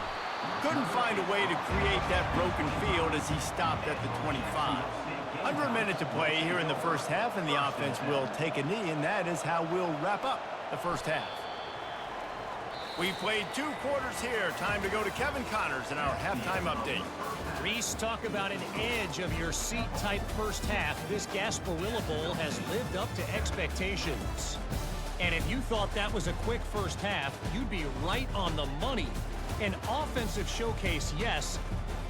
Couldn't find a way to create that broken field as he stopped at the 25. Under a minute to play here in the first half, and the offense will take a knee, and that is how we'll wrap up the first half. We played 2 quarters here. Time to go to Kevin Connors in our halftime update. Reese, talk about an edge of your seat type first half. This Gasparilla Bowl has lived up to expectations. And if you thought that was a quick first half, you'd be right on the money. An offensive showcase, yes,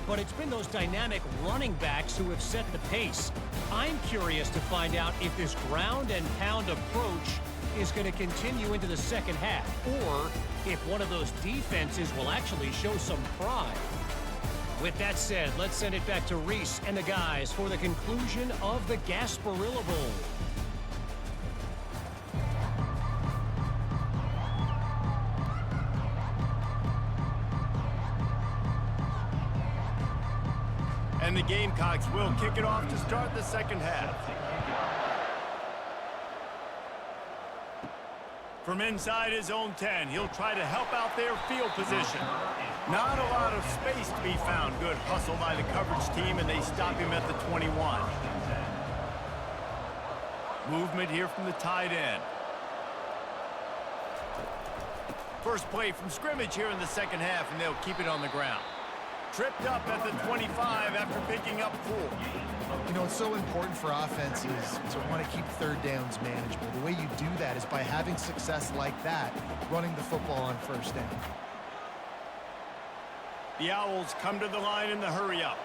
but it's been those dynamic running backs who have set the pace. I'm curious to find out if this ground and pound approach is going to continue into the second half, or if one of those defenses will actually show some pride. With that said, let's send it back to Reese and the guys for the conclusion of the Gasparilla Bowl. And the Gamecocks will kick it off to start the second half. From inside his own 10, he'll try to help out their field position. Not a lot of space to be found. Good hustle by the coverage team, and they stop him at the 21. Movement here from the tight end. First play from scrimmage here in the second half, and they'll keep it on the ground. Tripped up at the 25 after picking up 4. You know, it's so important for offenses to want to keep third downs manageable. The way you do that is by having success like that, running the football on first down. The Owls come to the line in the hurry up.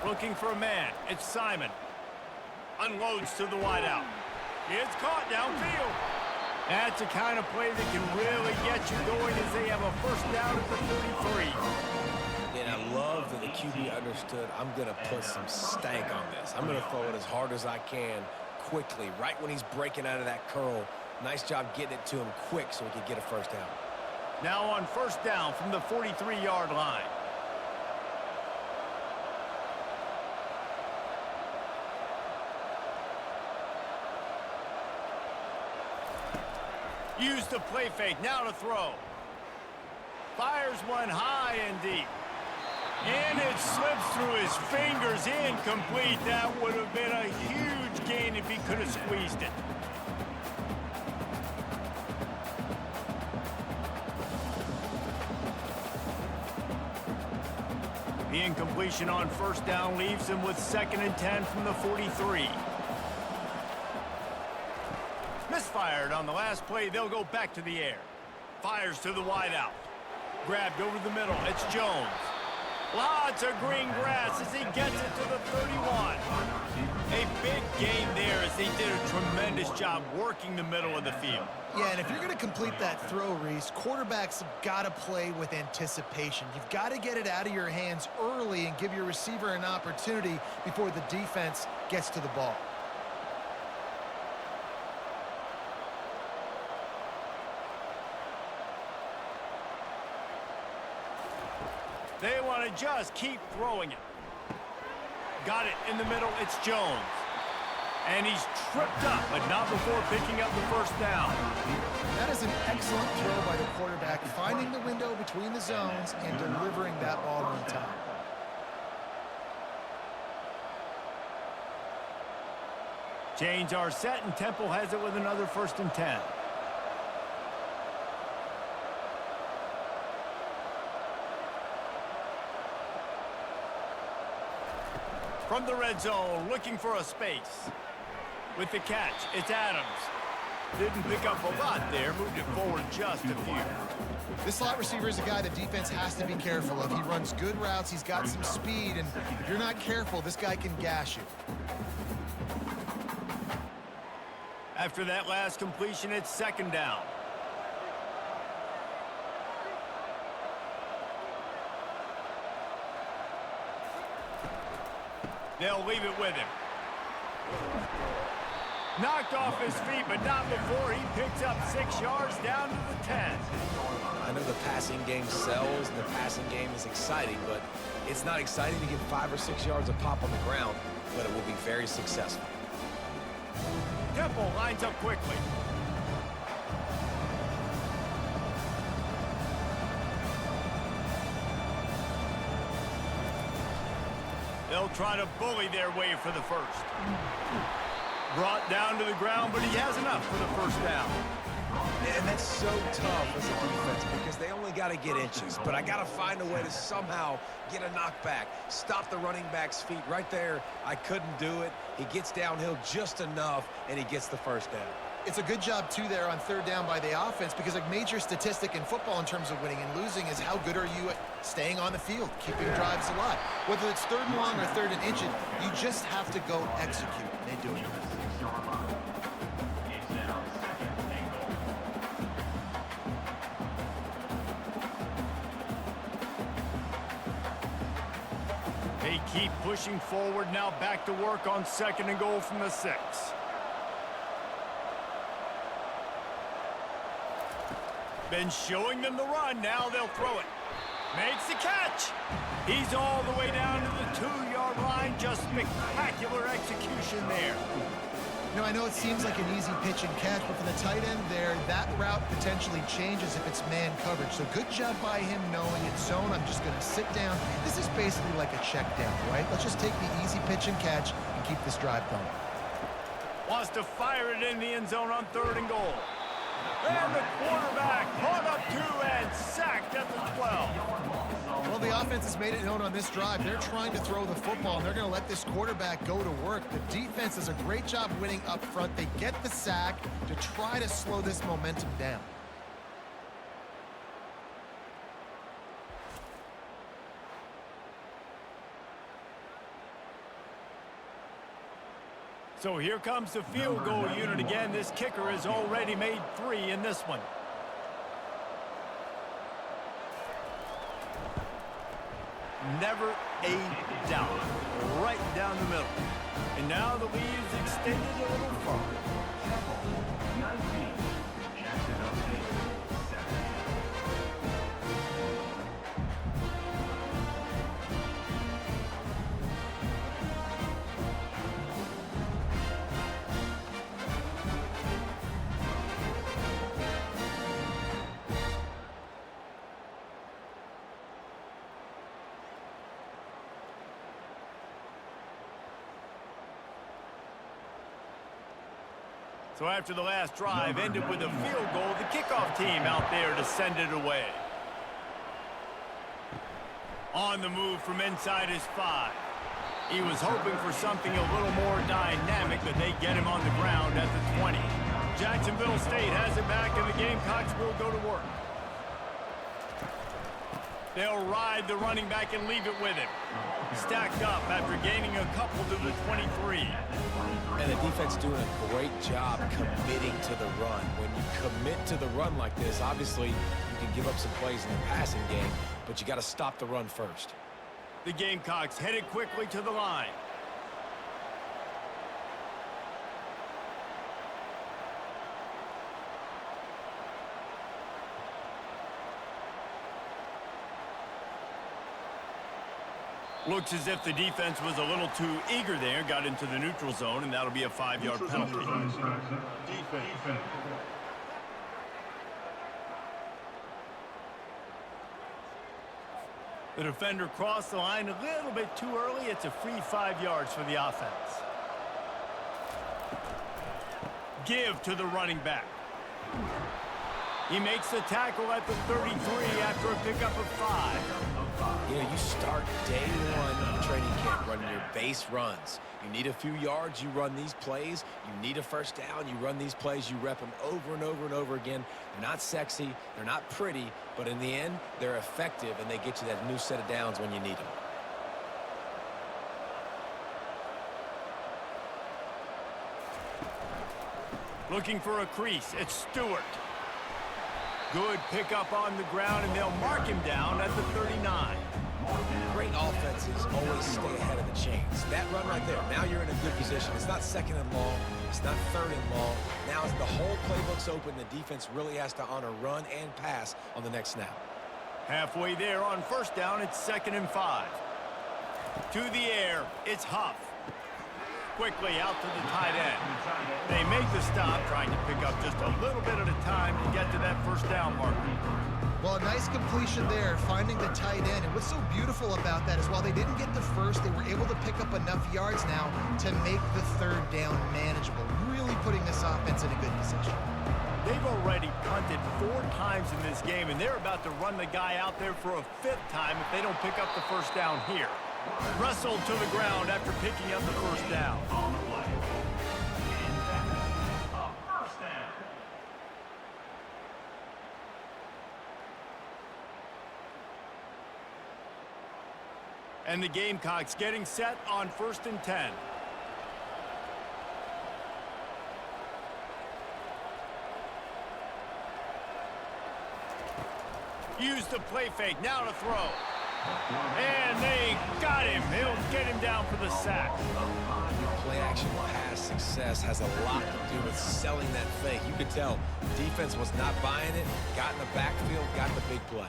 Looking for a man. It's Simon. Unloads to the wideout. It's caught downfield. That's the kind of play that can really get you going as they have a first down at the 33. And I love that the QB understood, I'm going to put some stank on this. I'm going to throw it as hard as I can quickly, right when he's breaking out of that curl. Nice job getting it to him quick so he could get a first down. Now on first down from the 43-yard line. Use the play fake, now to throw. Fires one high and deep. And it slips through his fingers, incomplete. That would have been a huge gain if he could have squeezed it. The incompletion on first down leaves him with 2nd and 10 from the 43. Misfired on the last play. They'll go back to the air. Fires to the wideout. Grabbed over the middle. It's Jones. Lots of green grass as he gets it to the 31. A big gain there as they did a tremendous job working the middle of the field. Yeah, and if you're going to complete that throw, Reese, quarterbacks have got to play with anticipation. You've got to get it out of your hands early and give your receiver an opportunity before the defense gets to the ball. They want to just keep throwing it. Got it in the middle. It's Jones. And he's tripped up, but not before picking up the first down. That is an excellent throw by the quarterback, finding the window between the zones and delivering that ball on time. Chains are set, and Temple has it with another 1st and 10. From the red zone, looking for a space. With the catch, it's Adams. Didn't pick up a lot there, moved it forward just a few. This slot receiver is a guy the defense has to be careful of. He runs good routes, he's got some speed, and if you're not careful, this guy can gash you. After that last completion, it's 2nd down. They'll leave it with him. Knocked off his feet, but not before he picks up 6 yards down to the 10. I know the passing game sells and the passing game is exciting, but it's not exciting to get 5 or 6 yards a pop on the ground, but it will be very successful. Temple lines up quickly. They'll try to bully their way for the first. Brought down to the ground, but he has enough for the first down. And that's so tough as a defense because they only got to get inches. But I got to find a way to somehow get a knockback, stop the running back's feet right there. I couldn't do it. He gets downhill just enough, and he gets the first down. It's a good job, too, there on 3rd down by the offense because a major statistic in football in terms of winning and losing is how good are you at staying on the field, keeping drives alive. Whether it's 3rd and long or 3rd and inches, you just have to go execute. They do it. They keep pushing forward, now back to work on 2nd and goal from the 6. Been showing them the run, now they'll throw it. Makes the catch. He's all the way down to the 2-yard line. Just spectacular execution there. You know, I know it seems like an easy pitch and catch, but for the tight end there, that route potentially changes if it's man coverage. So good job by him knowing it's zone. I'm just going to sit down. This is basically like a check down, right? Let's just take the easy pitch and catch and keep this drive going. Wants to fire it in the end zone on 3rd and goal. And the quarterback caught up 2 and sacked at the 12. Well, the offense has made it known on this drive. They're trying to throw the football, and they're going to let this quarterback go to work. The defense does a great job winning up front. They get the sack to try to slow this momentum down. So here comes the field goal unit again. This kicker has already made 3 in this one. Never a doubt. Right down the middle. And now the lead is extended a little further. Jacksonville State, 7. So after the last drive ended with a field goal, the kickoff team out there to send it away. On the move from inside his 5. He was hoping for something a little more dynamic, but they get him on the ground at the 20. Jacksonville State has it back, and the Gamecocks will go to work. They'll ride the running back and leave it with him. Stacked up after gaining a couple to the 23. And the defense doing a great job committing to the run. When you commit to the run like this, obviously you can give up some plays in the passing game, but you got to stop the run first. The Gamecocks headed quickly to the line. Looks as if the defense was a little too eager there, got into the neutral zone, and that'll be a 5-yard penalty. Defense. The defender crossed the line a little bit too early. It's a free 5 yards for the offense. Give to the running back. He makes the tackle at the 33 after a pickup of 5. You know, you start day one of training camp running your base runs. You need a few yards, you run these plays. You need a first down, you run these plays. You rep them over and over and over again. They're not sexy, they're not pretty, but in the end, they're effective, and they get you that new set of downs when you need them. Looking for a crease, it's Stewart. Good pickup on the ground, and they'll mark him down at the 39. Great offenses always stay ahead of the chains. That run right there, now you're in a good position. It's not 2nd and long. It's not 3rd and long. Now as the whole playbook's open, the defense really has to honor run and pass on the next snap. Halfway there on first down, it's 2nd and 5. To the air, it's Huff. Quickly out to the tight end. They make the stop, trying to pick up just a little bit at a time to get to that first down marker. Well, a nice completion there, finding the tight end. And what's so beautiful about that is while they didn't get the first, they were able to pick up enough yards now to make the 3rd down manageable, really putting this offense in a good position. They've already punted 4 times in this game, and they're about to run the guy out there for a 5th time if they don't pick up the first down here. Wrestled to the ground after picking up the first down. On the play. A first down. And the Gamecocks getting set on 1st and 10. Use the play fake, now to throw. And they got him. He'll get him down for the sack. Play action pass success has a lot to do with selling that fake. You could tell defense was not buying it, got in the backfield, got the big play.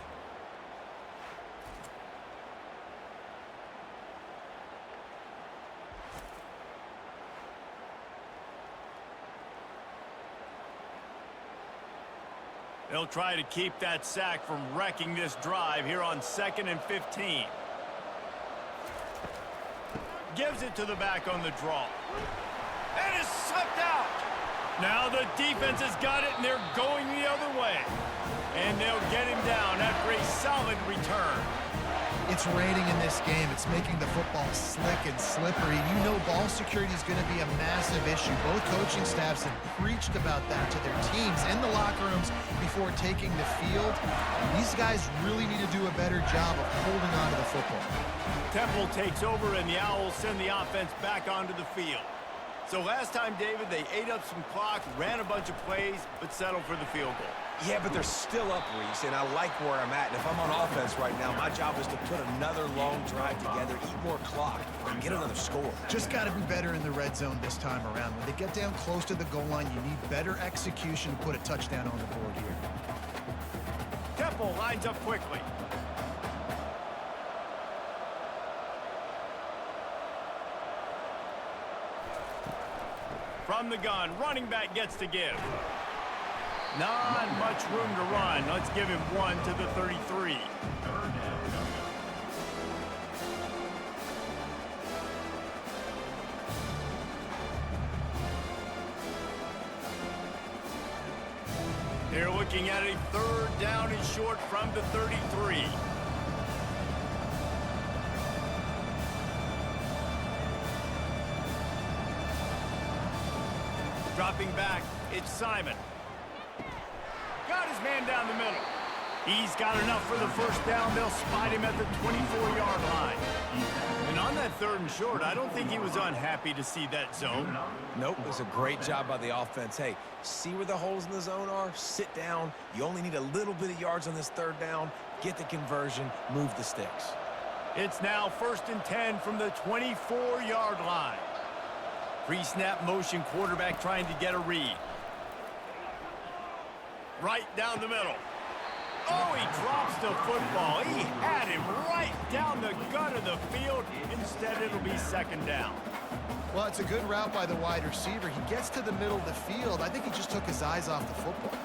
They'll try to keep that sack from wrecking this drive here on 2nd and 15. Gives it to the back on the draw. And is slipped out. Now the defense has got it, and they're going the other way. And they'll get him down after a solid return. It's raining in this game. It's making the football slick and slippery. You know ball security is going to be a massive issue. Both coaching staffs have preached about that to their teams in the locker rooms before taking the field. These guys really need to do a better job of holding on to the football. Temple takes over, and the Owls send the offense back onto the field. So last time, David, they ate up some clock, ran a bunch of plays, but settled for the field goal. Yeah, but they're still up, Reese, and I like where I'm at. And if I'm on offense right now, my job is to put another long drive together, eat more clock, and get another score. Just got to be better in the red zone this time around. When they get down close to the goal line, you need better execution to put a touchdown on the board here. Temple lines up quickly. From the gun, running back gets to give. Not much room to run. Let's give him one to the 33. They're looking at a third down and short from the 33. Dropping back, it's Simon. Got his man down the middle. He's got enough for the first down. They'll spot him at the 24-yard line. And on that third and short, I don't think he was unhappy to see that zone. Nope, it was a great job by the offense. Hey, see where the holes in the zone are? Sit down. You only need a little bit of yards on this third down. Get the conversion. Move the sticks. It's now 1st and 10 from the 24-yard line. Pre-snap motion, quarterback trying to get a read. Right down the middle. Oh, he drops the football. He had him right down the gut of the field. Instead, it'll be 2nd down. Well, it's a good route by the wide receiver. He gets to the middle of the field. I think he just took his eyes off the football.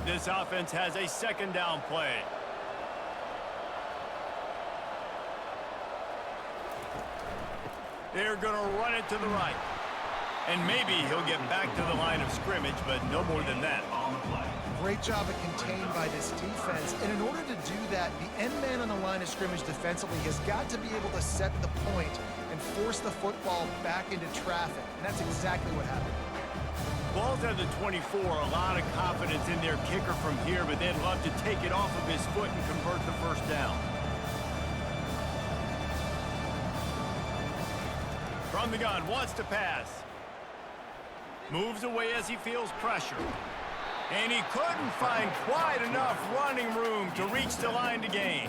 This offense has a 2nd down play. They're going to run it to the right. And maybe he'll get back to the line of scrimmage, but no more than that. Great job of contained by this defense. And in order to do that, the end man on the line of scrimmage defensively has got to be able to set the point and force the football back into traffic. And that's exactly what happened. Ball's at the 24, a lot of confidence in their kicker from here, but they'd love to take it off of his foot and convert the first down. From the gun, wants to pass. Moves away as he feels pressure. And he couldn't find quite enough running room to reach the line to gain.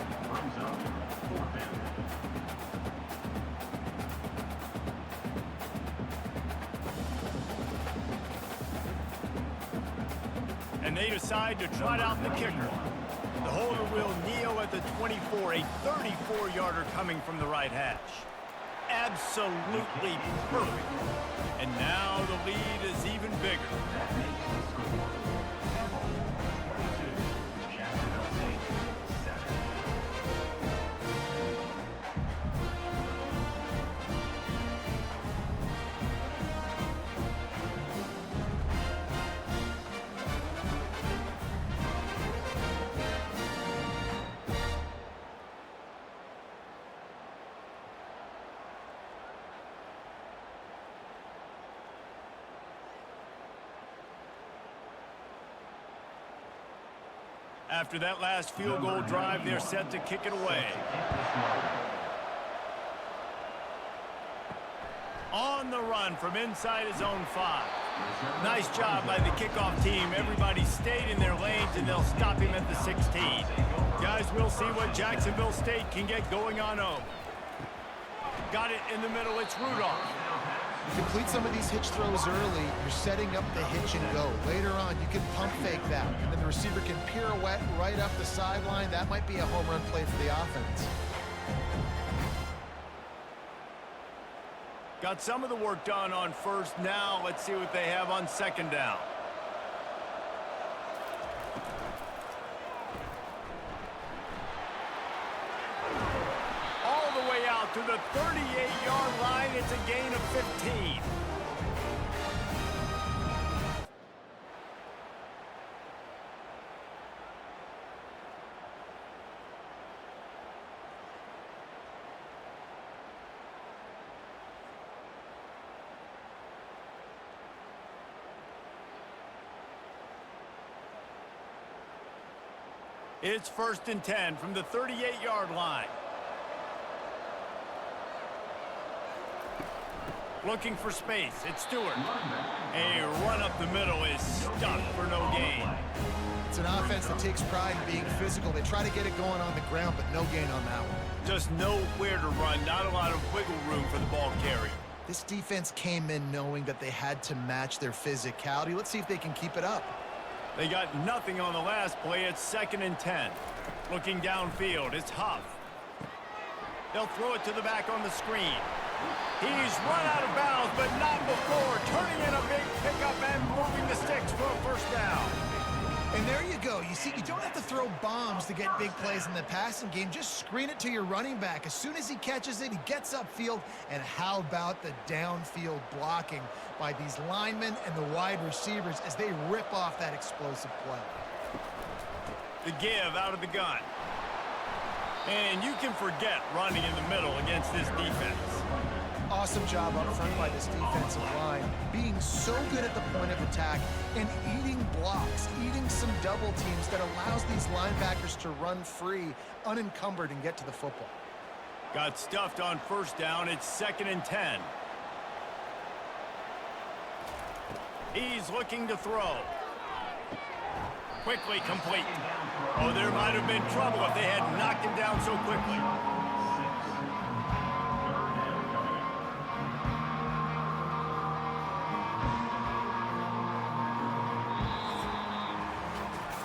And they decide to trot out the kicker. The holder will kneel at the 24, a 34-yarder coming from the right hash. Absolutely perfect. And now the lead is even bigger. After that last field goal drive, they're set to kick it away. On the run from inside his own 5. Nice job by the kickoff team. Everybody stayed in their lanes, and they'll stop him at the 16. Guys, we'll see what Jacksonville State can get going on home. Got it in the middle. It's Rudolph. Complete some of these hitch throws early, you're setting up the hitch and go. Later on, you can pump fake that, and then the receiver can pirouette right up the sideline. That might be a home run play for the offense. Got some of the work done on first. Now let's see what they have on 2nd down. To the 38-yard line, it's a gain of 15. It's 1st and 10 from the 38-yard line. Looking for space. It's Stewart. A run up the middle is stuffed for no gain. It's an offense that takes pride in being physical. They try to get it going on the ground, but no gain on that one. Just nowhere to run. Not a lot of wiggle room for the ball carrier. This defense came in knowing that they had to match their physicality. Let's see if they can keep it up. They got nothing on the last play. It's 2nd and 10. Looking downfield, it's Huff. They'll throw it to the back on the screen. He's run out of bounds, but not before turning in a big pickup and moving the sticks for a first down. And there you go. You see, you don't have to throw bombs to get big plays in the passing game. Just screen it to your running back. As soon as he catches it, he gets upfield. And how about the downfield blocking by these linemen and the wide receivers as they rip off that explosive play? The give out of the gun. And you can forget running in the middle against this defense. Awesome job up front by this defensive line, being so good at the point of attack and eating blocks, eating some double teams that allows these linebackers to run free, unencumbered, and get to the football. Got stuffed on first down. It's 2nd and 10. He's looking to throw. Quickly complete. Oh, there might have been trouble if they had knocked him down so quickly.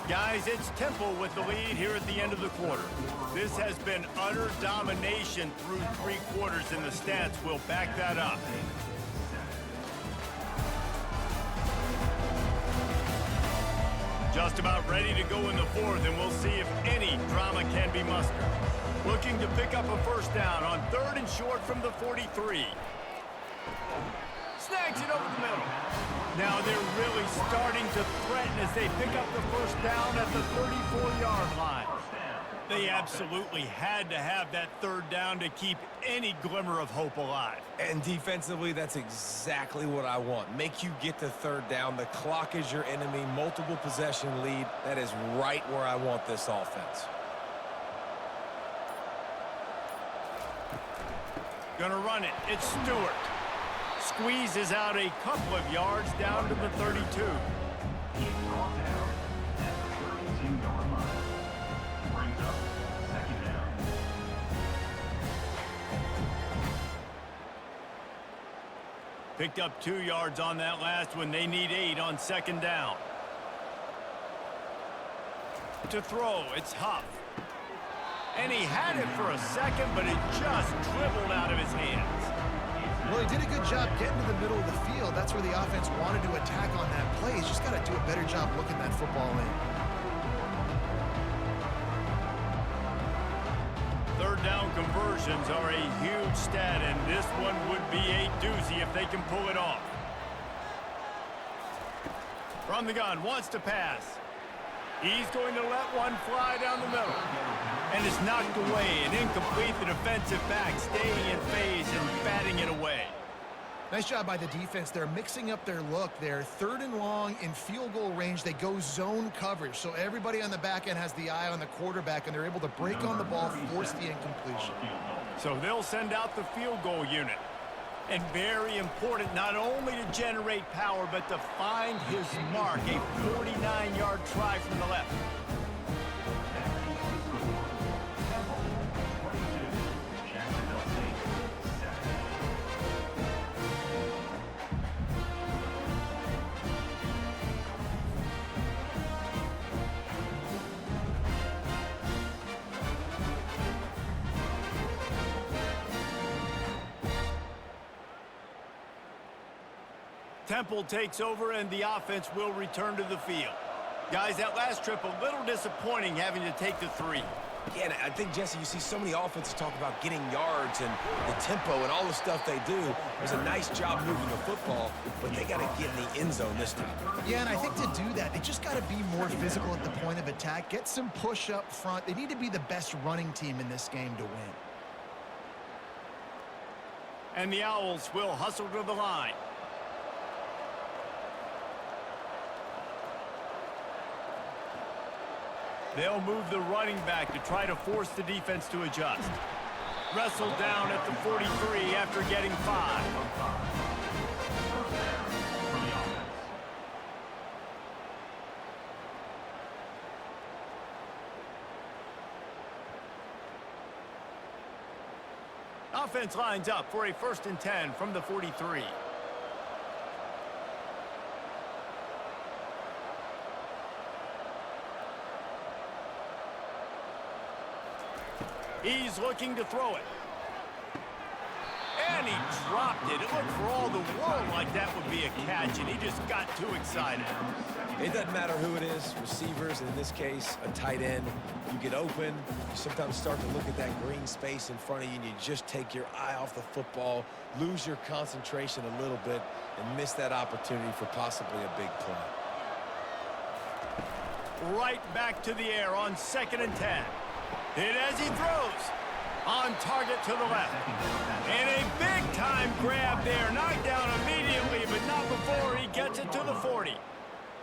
Guys, it's Temple with the lead here at the end of the quarter. This has been utter domination through 3 quarters, and the stats will back that up. Just about ready to go in the 4th, and we'll see if any drama can be mustered. Looking to pick up a first down on 3rd and short from the 43. Snags it over the middle. Now they're really starting to threaten as they pick up the first down at the 34-yard line. They absolutely had to have that 3rd down to keep any glimmer of hope alive. And defensively, that's exactly what I want. Make you get to 3rd down. The clock is your enemy. Multiple possession lead. That is right where I want this offense. Gonna run it. It's Stewart. Squeezes out a couple of yards down to the 32. Picked up 2 yards on that last one. They need 8 on 2nd down. To throw, it's Huff. And he had it for a second, but it just dribbled out of his hands. Well, he did a good job getting to the middle of the field. That's where the offense wanted to attack on that play. He's just got to do a better job looking that football in. 3rd down conversions are a huge stat, and this one would be a doozy if they can pull it off. From the gun, wants to pass. He's going to let one fly down the middle. And it's knocked away and incomplete. The defensive back staying in phase and batting it away. Nice job by the defense. They're mixing up their look. They're 3rd and long in field goal range. They go zone coverage. So everybody on the back end has the eye on the quarterback, and they're able to break on the ball, force the incompletion. So they'll send out the field goal unit. And very important, not only to generate power, but to find his mark. A 49-yard try from the left. Temple takes over, and the offense will return to the field. Guys, that last trip, a little disappointing having to take the 3. Yeah, and I think, Jesse, you see so many offenses talk about getting yards and the tempo and all the stuff they do. It was a nice job moving the football, but they got to get in the end zone this time. Yeah, and I think to do that, they just got to be more physical at the point of attack, get some push up front. They need to be the best running team in this game to win. And the Owls will hustle to the line. They'll move the running back to try to force the defense to adjust. Wrestled down at the 43 after getting 5. offense lines up for a 1st and 10 from the 43. He's looking to throw it. And he dropped it. It looked for all the world like that would be a catch, and he just got too excited. It doesn't matter who it is, receivers, in this case, a tight end. You get open, you sometimes start to look at that green space in front of you, and you just take your eye off the football, lose your concentration a little bit, and miss that opportunity for possibly a big play. Right back to the air on 2nd and 10. Hit as he throws. On target to the left. And a big-time grab there. Knocked down immediately, but not before he gets it to the 40.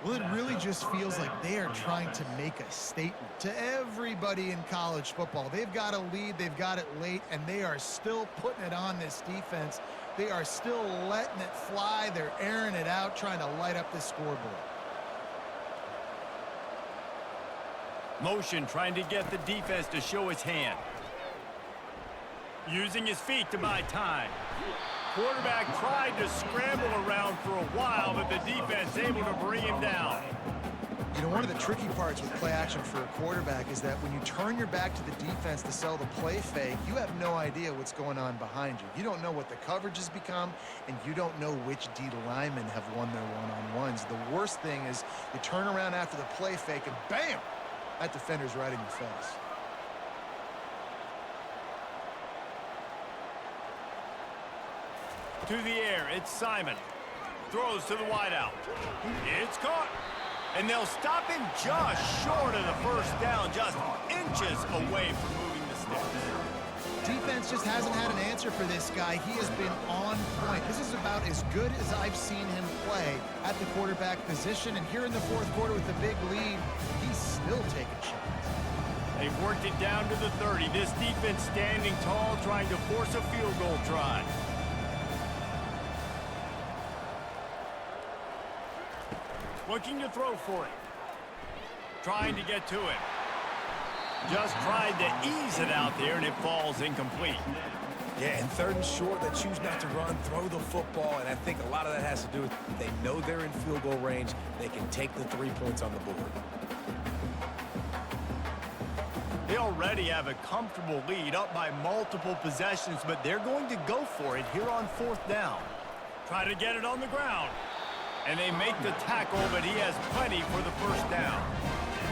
Well, it really just feels like they are trying to make a statement to everybody in college football. They've got a lead, they've got it late, and they are still putting it on this defense. They are still letting it fly. They're airing it out, trying to light up the scoreboard. Motion trying to get the defense to show his hand. Using his feet to buy time. Quarterback tried to scramble around for a while, but the defense able to bring him down. You know, one of the tricky parts with play action for a quarterback is that when you turn your back to the defense to sell the play fake, you have no idea what's going on behind you. You don't know what the coverage has become, and you don't know which D linemen have won their one-on-ones. The worst thing is you turn around after the play fake, and bam! That defender's right in your face. To the air, it's Simon. Throws to the wideout. It's caught. And they'll stop him just short of the 1st down, just inches away from moving the sticks. Defense just hasn't had an answer for this guy. He has been on point. This is about as good as I've seen him play at the quarterback position. And here in the 4th quarter with the big lead, he's still taking shots. They've worked it down to the 30. This defense standing tall, trying to force a field goal try. Looking to throw for it. Trying to get to it. Just tried to ease it out there, and it falls incomplete. Yeah, and 3rd and short, they choose not to run, throw the football, and I think a lot of that has to do with they know they're in field goal range. They can take the 3 points on the board. They already have a comfortable lead, up by multiple possessions, but they're going to go for it here on 4th down. Try to get it on the ground. And they make the tackle, but he has plenty for the 1st down.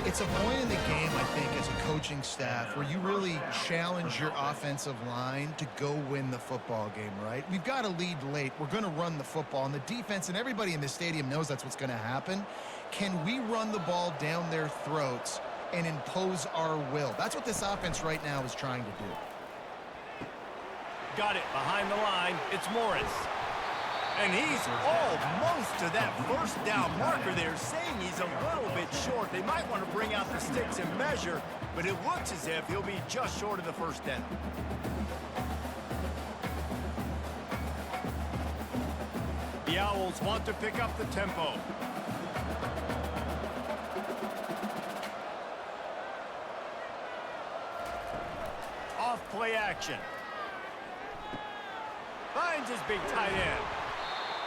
It's a point in the game, I think, as a coaching staff, where you really challenge your offensive line to go win the football game, right? We've got a lead late. We're going to run the football, and the defense and everybody in the stadium knows that's what's going to happen. Can we run the ball down their throats and impose our will? That's what this offense right now is trying to do. Got it behind the line. It's Morris. And he's almost to that 1st down marker there, saying he's a little bit short. They might want to bring out the sticks and measure, but it looks as if he'll be just short of the 1st down. The Owls want to pick up the tempo. Off play action. Finds his big tight end.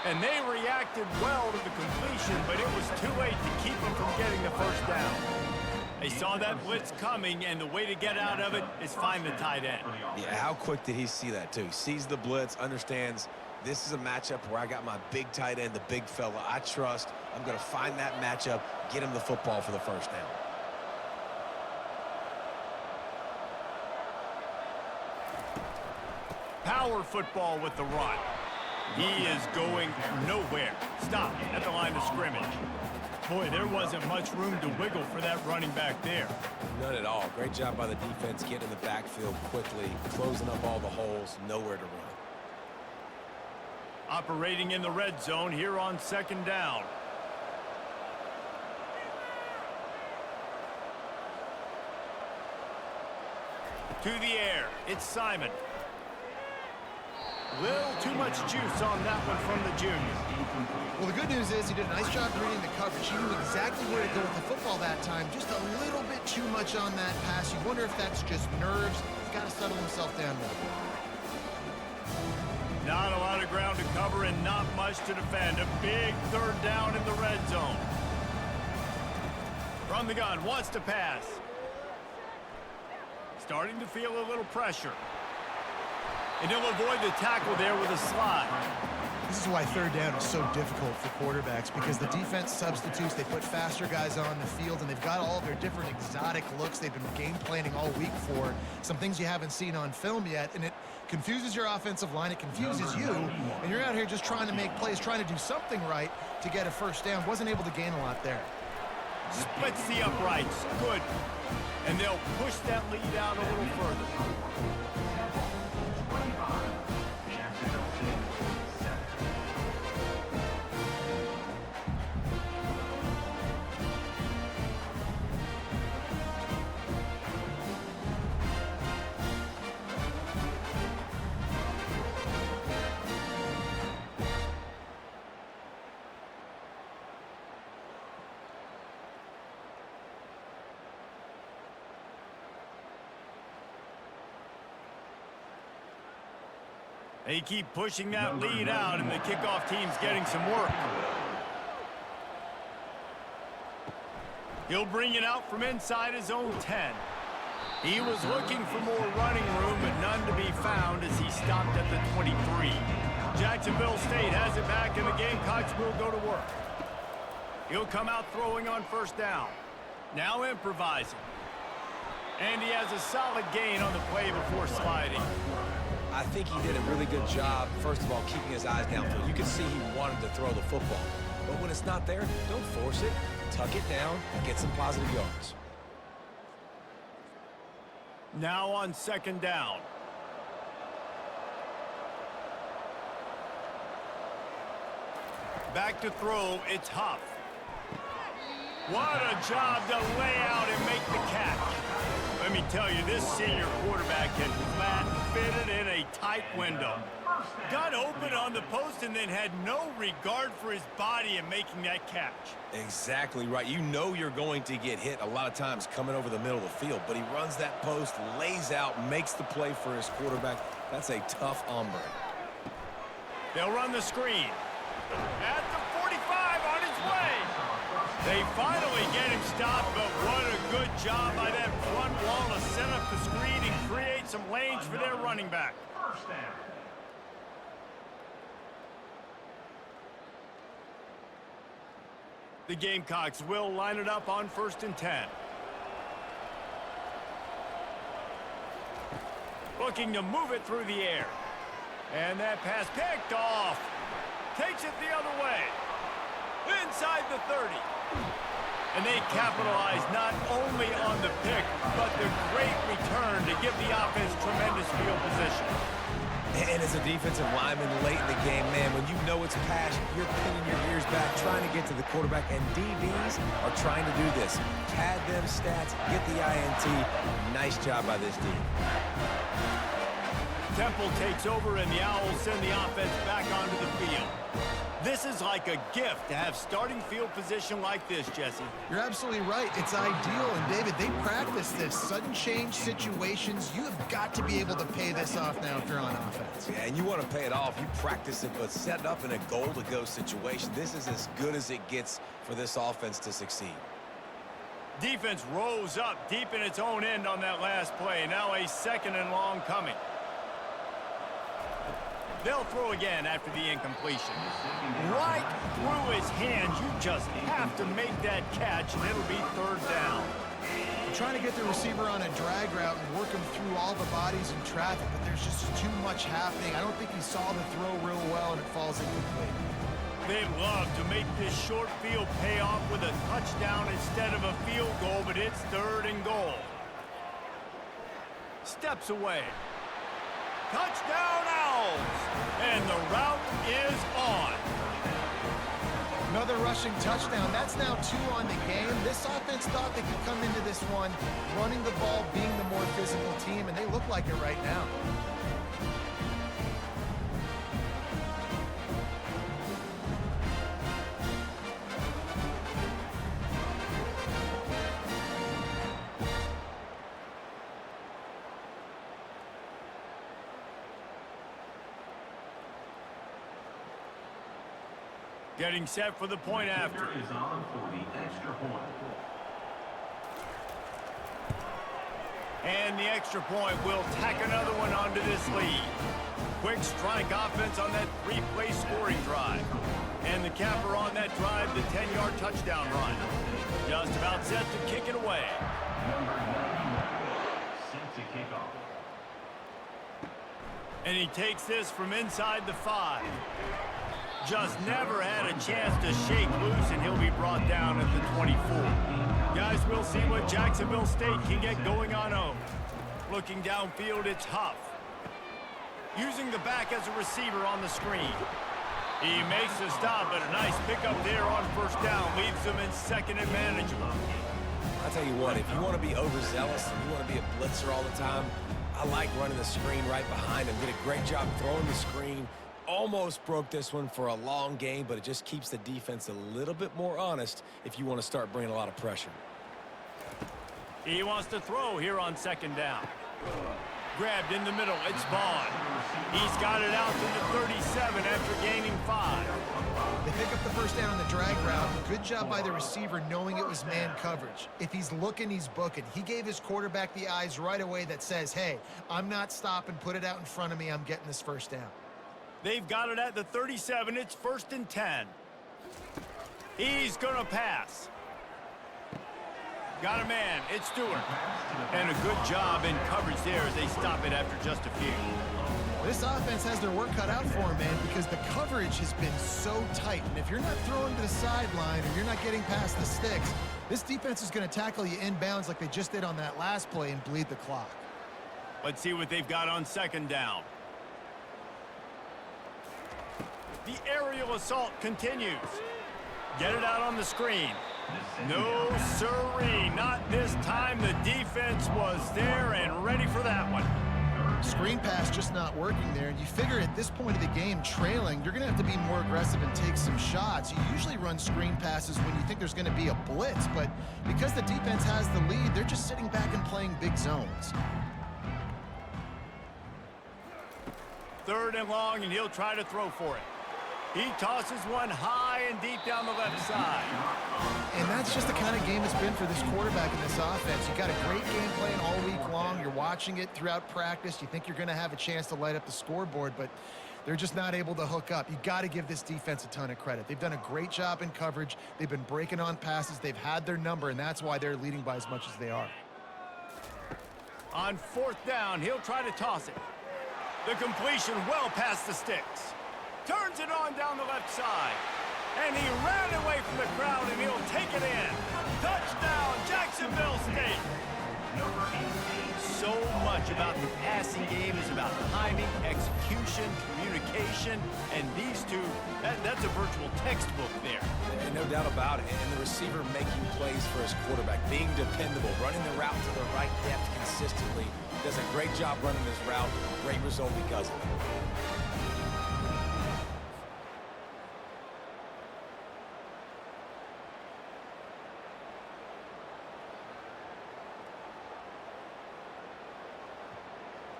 And they reacted well to the completion, but it was too late to keep him from getting the 1st down. They saw that blitz coming, and the way to get out of it is find the tight end. Yeah, how quick did he see that, too? He sees the blitz, understands this is a matchup where I got my big tight end, the big fella I trust. I'm going to find that matchup, get him the football for the 1st down. Power football with the run. He is going nowhere. Stop at the line of scrimmage. Boy, there wasn't much room to wiggle for that running back there. None at all. Great job by the defense getting in the backfield quickly, closing up all the holes, nowhere to run. Operating in the red zone here on 2nd down. To the air, it's Simon. Little too much juice on that one from the junior. Well, the good news is he did a nice job reading the coverage. He knew exactly where to go with the football that time. Just a little bit too much on that pass. You wonder if that's just nerves. He's got to settle himself down now. Not a lot of ground to cover and not much to defend. A big third down in the red zone. From the gun, wants to pass. Starting to feel a little pressure. And he'll avoid the tackle there with a slide. This is why third down is so difficult for quarterbacks, because the defense substitutes. They put faster guys on the field, and they've got all of their different exotic looks they've been game planning all week for. Some things you haven't seen on film yet, and it confuses your offensive line. It confuses you, and you're out here just trying to make plays, trying to do something right to get a first down. Wasn't able to gain a lot there. Splits the uprights. Good. And they'll push that lead out a little further. They keep pushing that lead out, and the kickoff team's getting some work. He'll bring it out from inside his own 10. He was looking for more running room, but none to be found as he stopped at the 23. Jacksonville State has it back, and the Gamecocks will go to work. He'll come out throwing on first down. Now improvising. And he has a solid gain on the play before sliding. I think he did a really good job, first of all, keeping his eyes downfield. You can see he wanted to throw the football. But when it's not there, don't force it. Tuck it down and get some positive yards. Now on second down. Back to throw, it's Huff. What a job to lay out and make the catch. Let me tell you, this senior quarterback had flat-fitted in a tight window. Got open on the post and then had no regard for his body in making that catch. Exactly right. You know you're going to get hit a lot of times coming over the middle of the field, but he runs that post, lays out, makes the play for his quarterback. That's a tough hombre. They'll run the screen. At the 45 on his way. They finally get him stopped, but what a good job by that front wall to set up the screen and create some lanes for their running back. The Gamecocks will line it up on 1st and 10. Looking to move it through the air. And that pass picked off. Takes it the other way. Inside the 30. And they capitalize not only on the pick, but the great return to give the offense tremendous field position. And as a defensive lineman late in the game, man, when you know it's pass, you're pinning your ears back, trying to get to the quarterback, and DBs are trying to do this. Pad them stats, get the INT. Nice job by this team. Temple takes over, and the Owls send the offense back onto the field. This is like a gift to have starting field position like this, Jesse. You're absolutely right. It's ideal. And, David, they practice this. Sudden change situations, you have got to be able to pay this off now if you're on offense. Yeah, and you want to pay it off. You practice it, but set it up in a goal-to-go situation. This is as good as it gets for this offense to succeed. Defense rose up deep in its own end on that last play. Now a 2nd and long coming. They'll throw again after the incompletion. Right through his hands. You just have to make that catch, and it'll be 3rd down. I'm trying to get the receiver on a drag route and work him through all the bodies in traffic, but there's just too much happening. I don't think he saw the throw real well, and it falls incomplete. They'd love to make this short field pay off with a touchdown instead of a field goal, but it's 3rd and goal. Steps away. Touchdown Owls! And the route is on. Another rushing touchdown. That's now 2 on the game. This offense thought they could come into this one running the ball, being the more physical team, and they look like it right now. Getting set for the point after. Is on for the extra point. And the extra point will tack another one onto this lead. Quick strike offense on that three-play scoring drive. And the capper on that drive, the 10-yard touchdown run. Just about set to kick it away. Number 91, set to kick off. And he takes this from inside the 5. Just never had a chance to shake loose, and he'll be brought down at the 24. Guys, we'll see what Jacksonville State can get going on home. Looking downfield, it's Huff. Using the back as a receiver on the screen. He makes the stop, but a nice pickup there on first down. Leaves them in second and manageable. I'll tell you what, if you want to be overzealous and you want to be a blitzer all the time, I like running the screen right behind him. Did a great job throwing the screen. Almost broke this one for a long game, but it just keeps the defense a little bit more honest if you want to start bringing a lot of pressure. He wants to throw here on second down. Grabbed in the middle, it's Vaughn. He's got it out to the 37 after gaining 5. They pick up the first down on the drag route. Good job by the receiver knowing it was man coverage. If he's looking, he's booking. He gave his quarterback the eyes right away that says, hey, I'm not stopping, put it out in front of me, I'm getting this first down. They've got it at the 37. It's 1st and 10. He's going to pass. Got a man. It's Stewart. And a good job in coverage there as they stop it after just a few. This offense has their work cut out for them, man, because the coverage has been so tight. And if you're not throwing to the sideline or you're not getting past the sticks, this defense is going to tackle you inbounds like they just did on that last play and bleed the clock. Let's see what they've got on second down. The aerial assault continues. Get it out on the screen. No sirree, not this time. The defense was there and ready for that one. Screen pass just not working there, and you figure at this point of the game, trailing, you're going to have to be more aggressive and take some shots. You usually run screen passes when you think there's going to be a blitz, but because the defense has the lead, they're just sitting back and playing big zones. 3rd and long, and he'll try to throw for it. He tosses one high and deep down the left side. And that's just the kind of game it's been for this quarterback in this offense. You got a great game plan all week long. You're watching it throughout practice. You think you're going to have a chance to light up the scoreboard, but they're just not able to hook up. You got to give this defense a ton of credit. They've done a great job in coverage. They've been breaking on passes. They've had their number, and that's why they're leading by as much as they are. On 4th down, he'll try to toss it. The completion well past the sticks. Turns it on down the left side. And he ran away from the crowd, and he'll take it in. Touchdown, Jacksonville State. So much about the passing game is about timing, execution, communication, and these two, that's a virtual textbook there. And no doubt about it. And the receiver making plays for his quarterback, being dependable, running the route to the right depth consistently. Does a great job running this route. Great result because of it.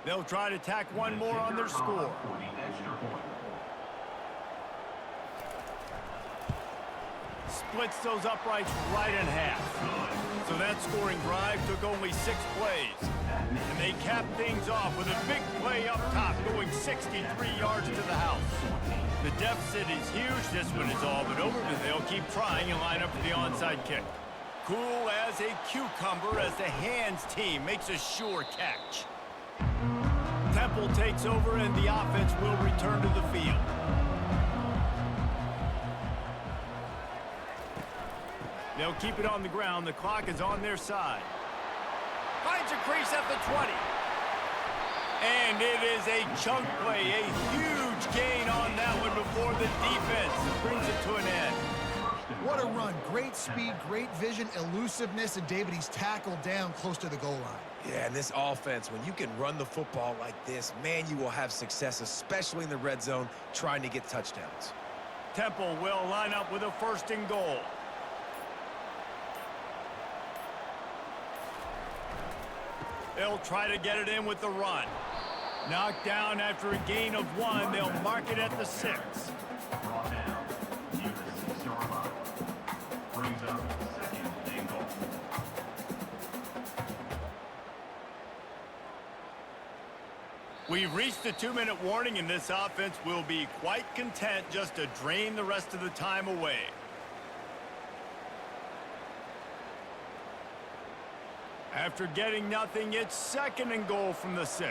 They'll try to tack one more on their score. Splits those uprights right in half. So that scoring drive took only 6 plays. And they capped things off with a big play up top, going 63 yards to the house. The deficit is huge. This one is all but over, but they'll keep trying and line up for the onside kick. Cool as a cucumber as the hands team makes a sure catch. Temple takes over and the offense will return to the field. They'll keep it on the ground. The clock is on their side. Finds a crease at the 20. And it is a chunk play, a huge gain on that one before the defense brings it to an end. What a run. Great speed, great vision, elusiveness, and David, he's tackled down close to the goal line. Yeah, and this offense, when you can run the football like this, man, you will have success, especially in the red zone, trying to get touchdowns. Temple will line up with a 1st and goal. They'll try to get it in with the run. Knocked down after a gain of 1. They'll mark it at the 6. We've reached the 2-minute warning, and this offense will be quite content just to drain the rest of the time away. After getting nothing, it's 2nd and goal from the 6.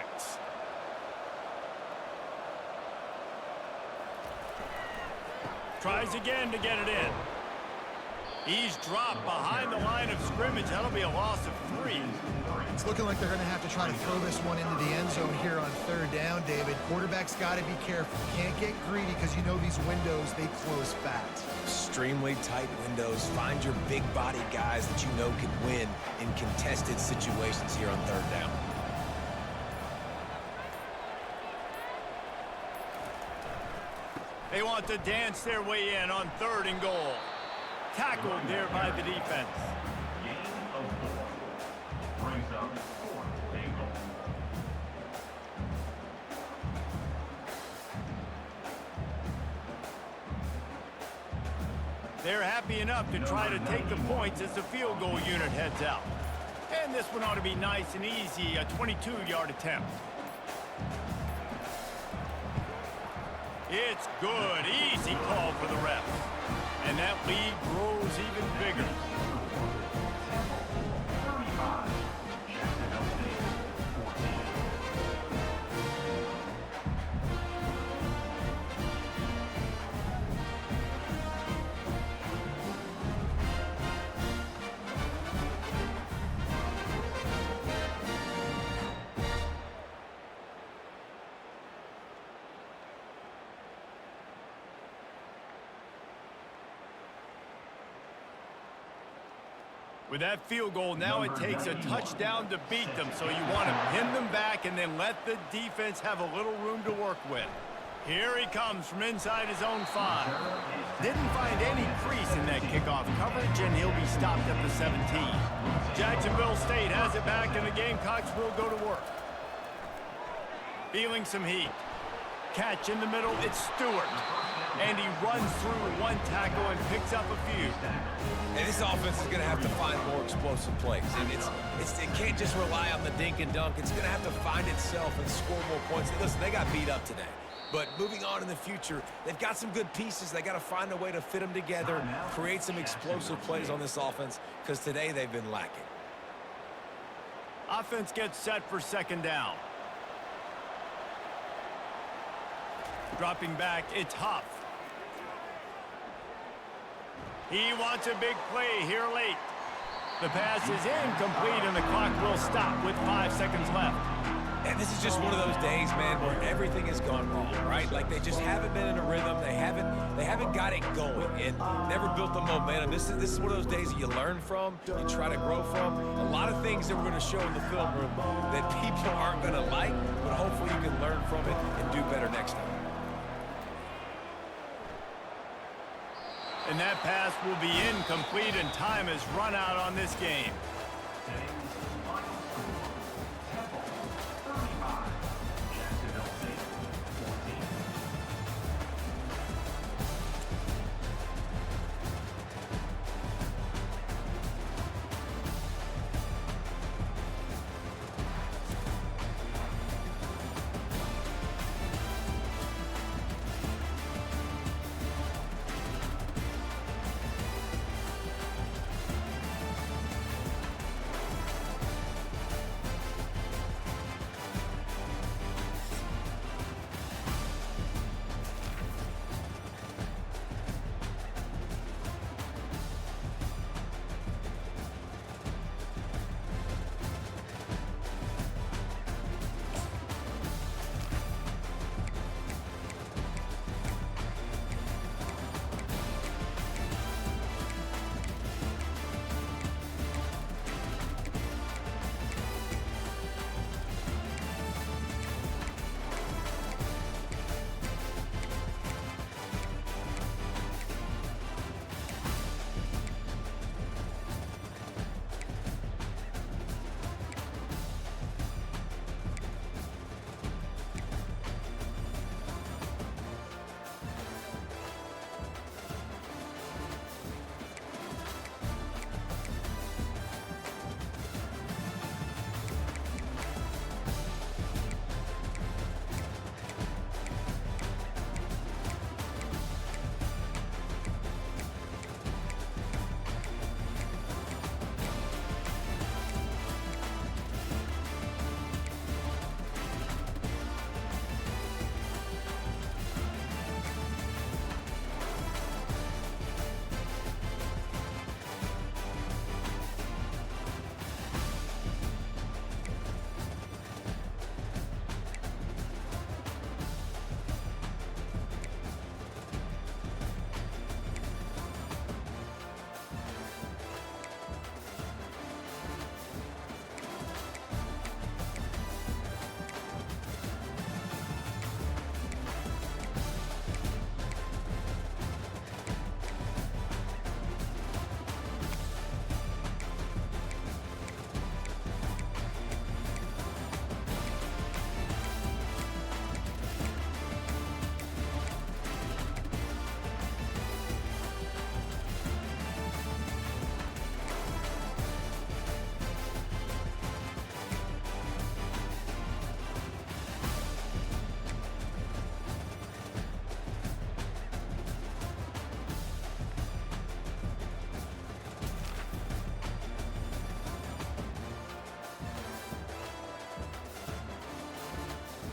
Tries again to get it in. He's dropped behind the line of scrimmage. That'll be a loss of 3. It's looking like they're going to have to try to throw this one into the end zone here on 3rd down, David. Quarterback's got to be careful. Can't get greedy because you know these windows, they close fast. Extremely tight windows. Find your big body guys that you know can win in contested situations here on 3rd down. They want to dance their way in on 3rd and goal. Tackled there by the defense. Gain of 4. Brings up 4th and goal. They're happy enough to try to take the points as the field goal unit heads out. And this one ought to be nice and easy, a 22-yard attempt. It's good. Easy call for the ref. And that lead grows even bigger. 35. Jacksonville State 14. With that field goal, now it takes a touchdown to beat them, so you want to pin them back and then let the defense have a little room to work with. Here he comes from inside his own 5. Didn't find any crease in that kickoff coverage, and he'll be stopped at the 17. Jacksonville State has it back, and the Gamecocks will go to work. Feeling some heat. Catch in the middle, it's Stewart. And he runs through 1 tackle and picks up a few. And this offense is going to have to find more explosive plays. And it can't just rely on the dink and dunk. It's going to have to find itself and score more points. Listen, they got beat up today. But moving on in the future, they've got some good pieces. They got to find a way to fit them together, create some explosive plays on this offense, because today they've been lacking. Offense gets set for 2nd down. Dropping back, it's Huff. He wants a big play here late. The pass is incomplete, and the clock will stop with 5 seconds left. And this is just one of those days, man, where everything has gone wrong, right? Like they just haven't been in a rhythm. They haven't got it going and never built the momentum. This is one of those days that you learn from, you try to grow from. A lot of things that we're going to show in the film room that people aren't going to like, but hopefully you can learn from it and do better next time. And that pass will be incomplete, and time has run out on this game. Today's final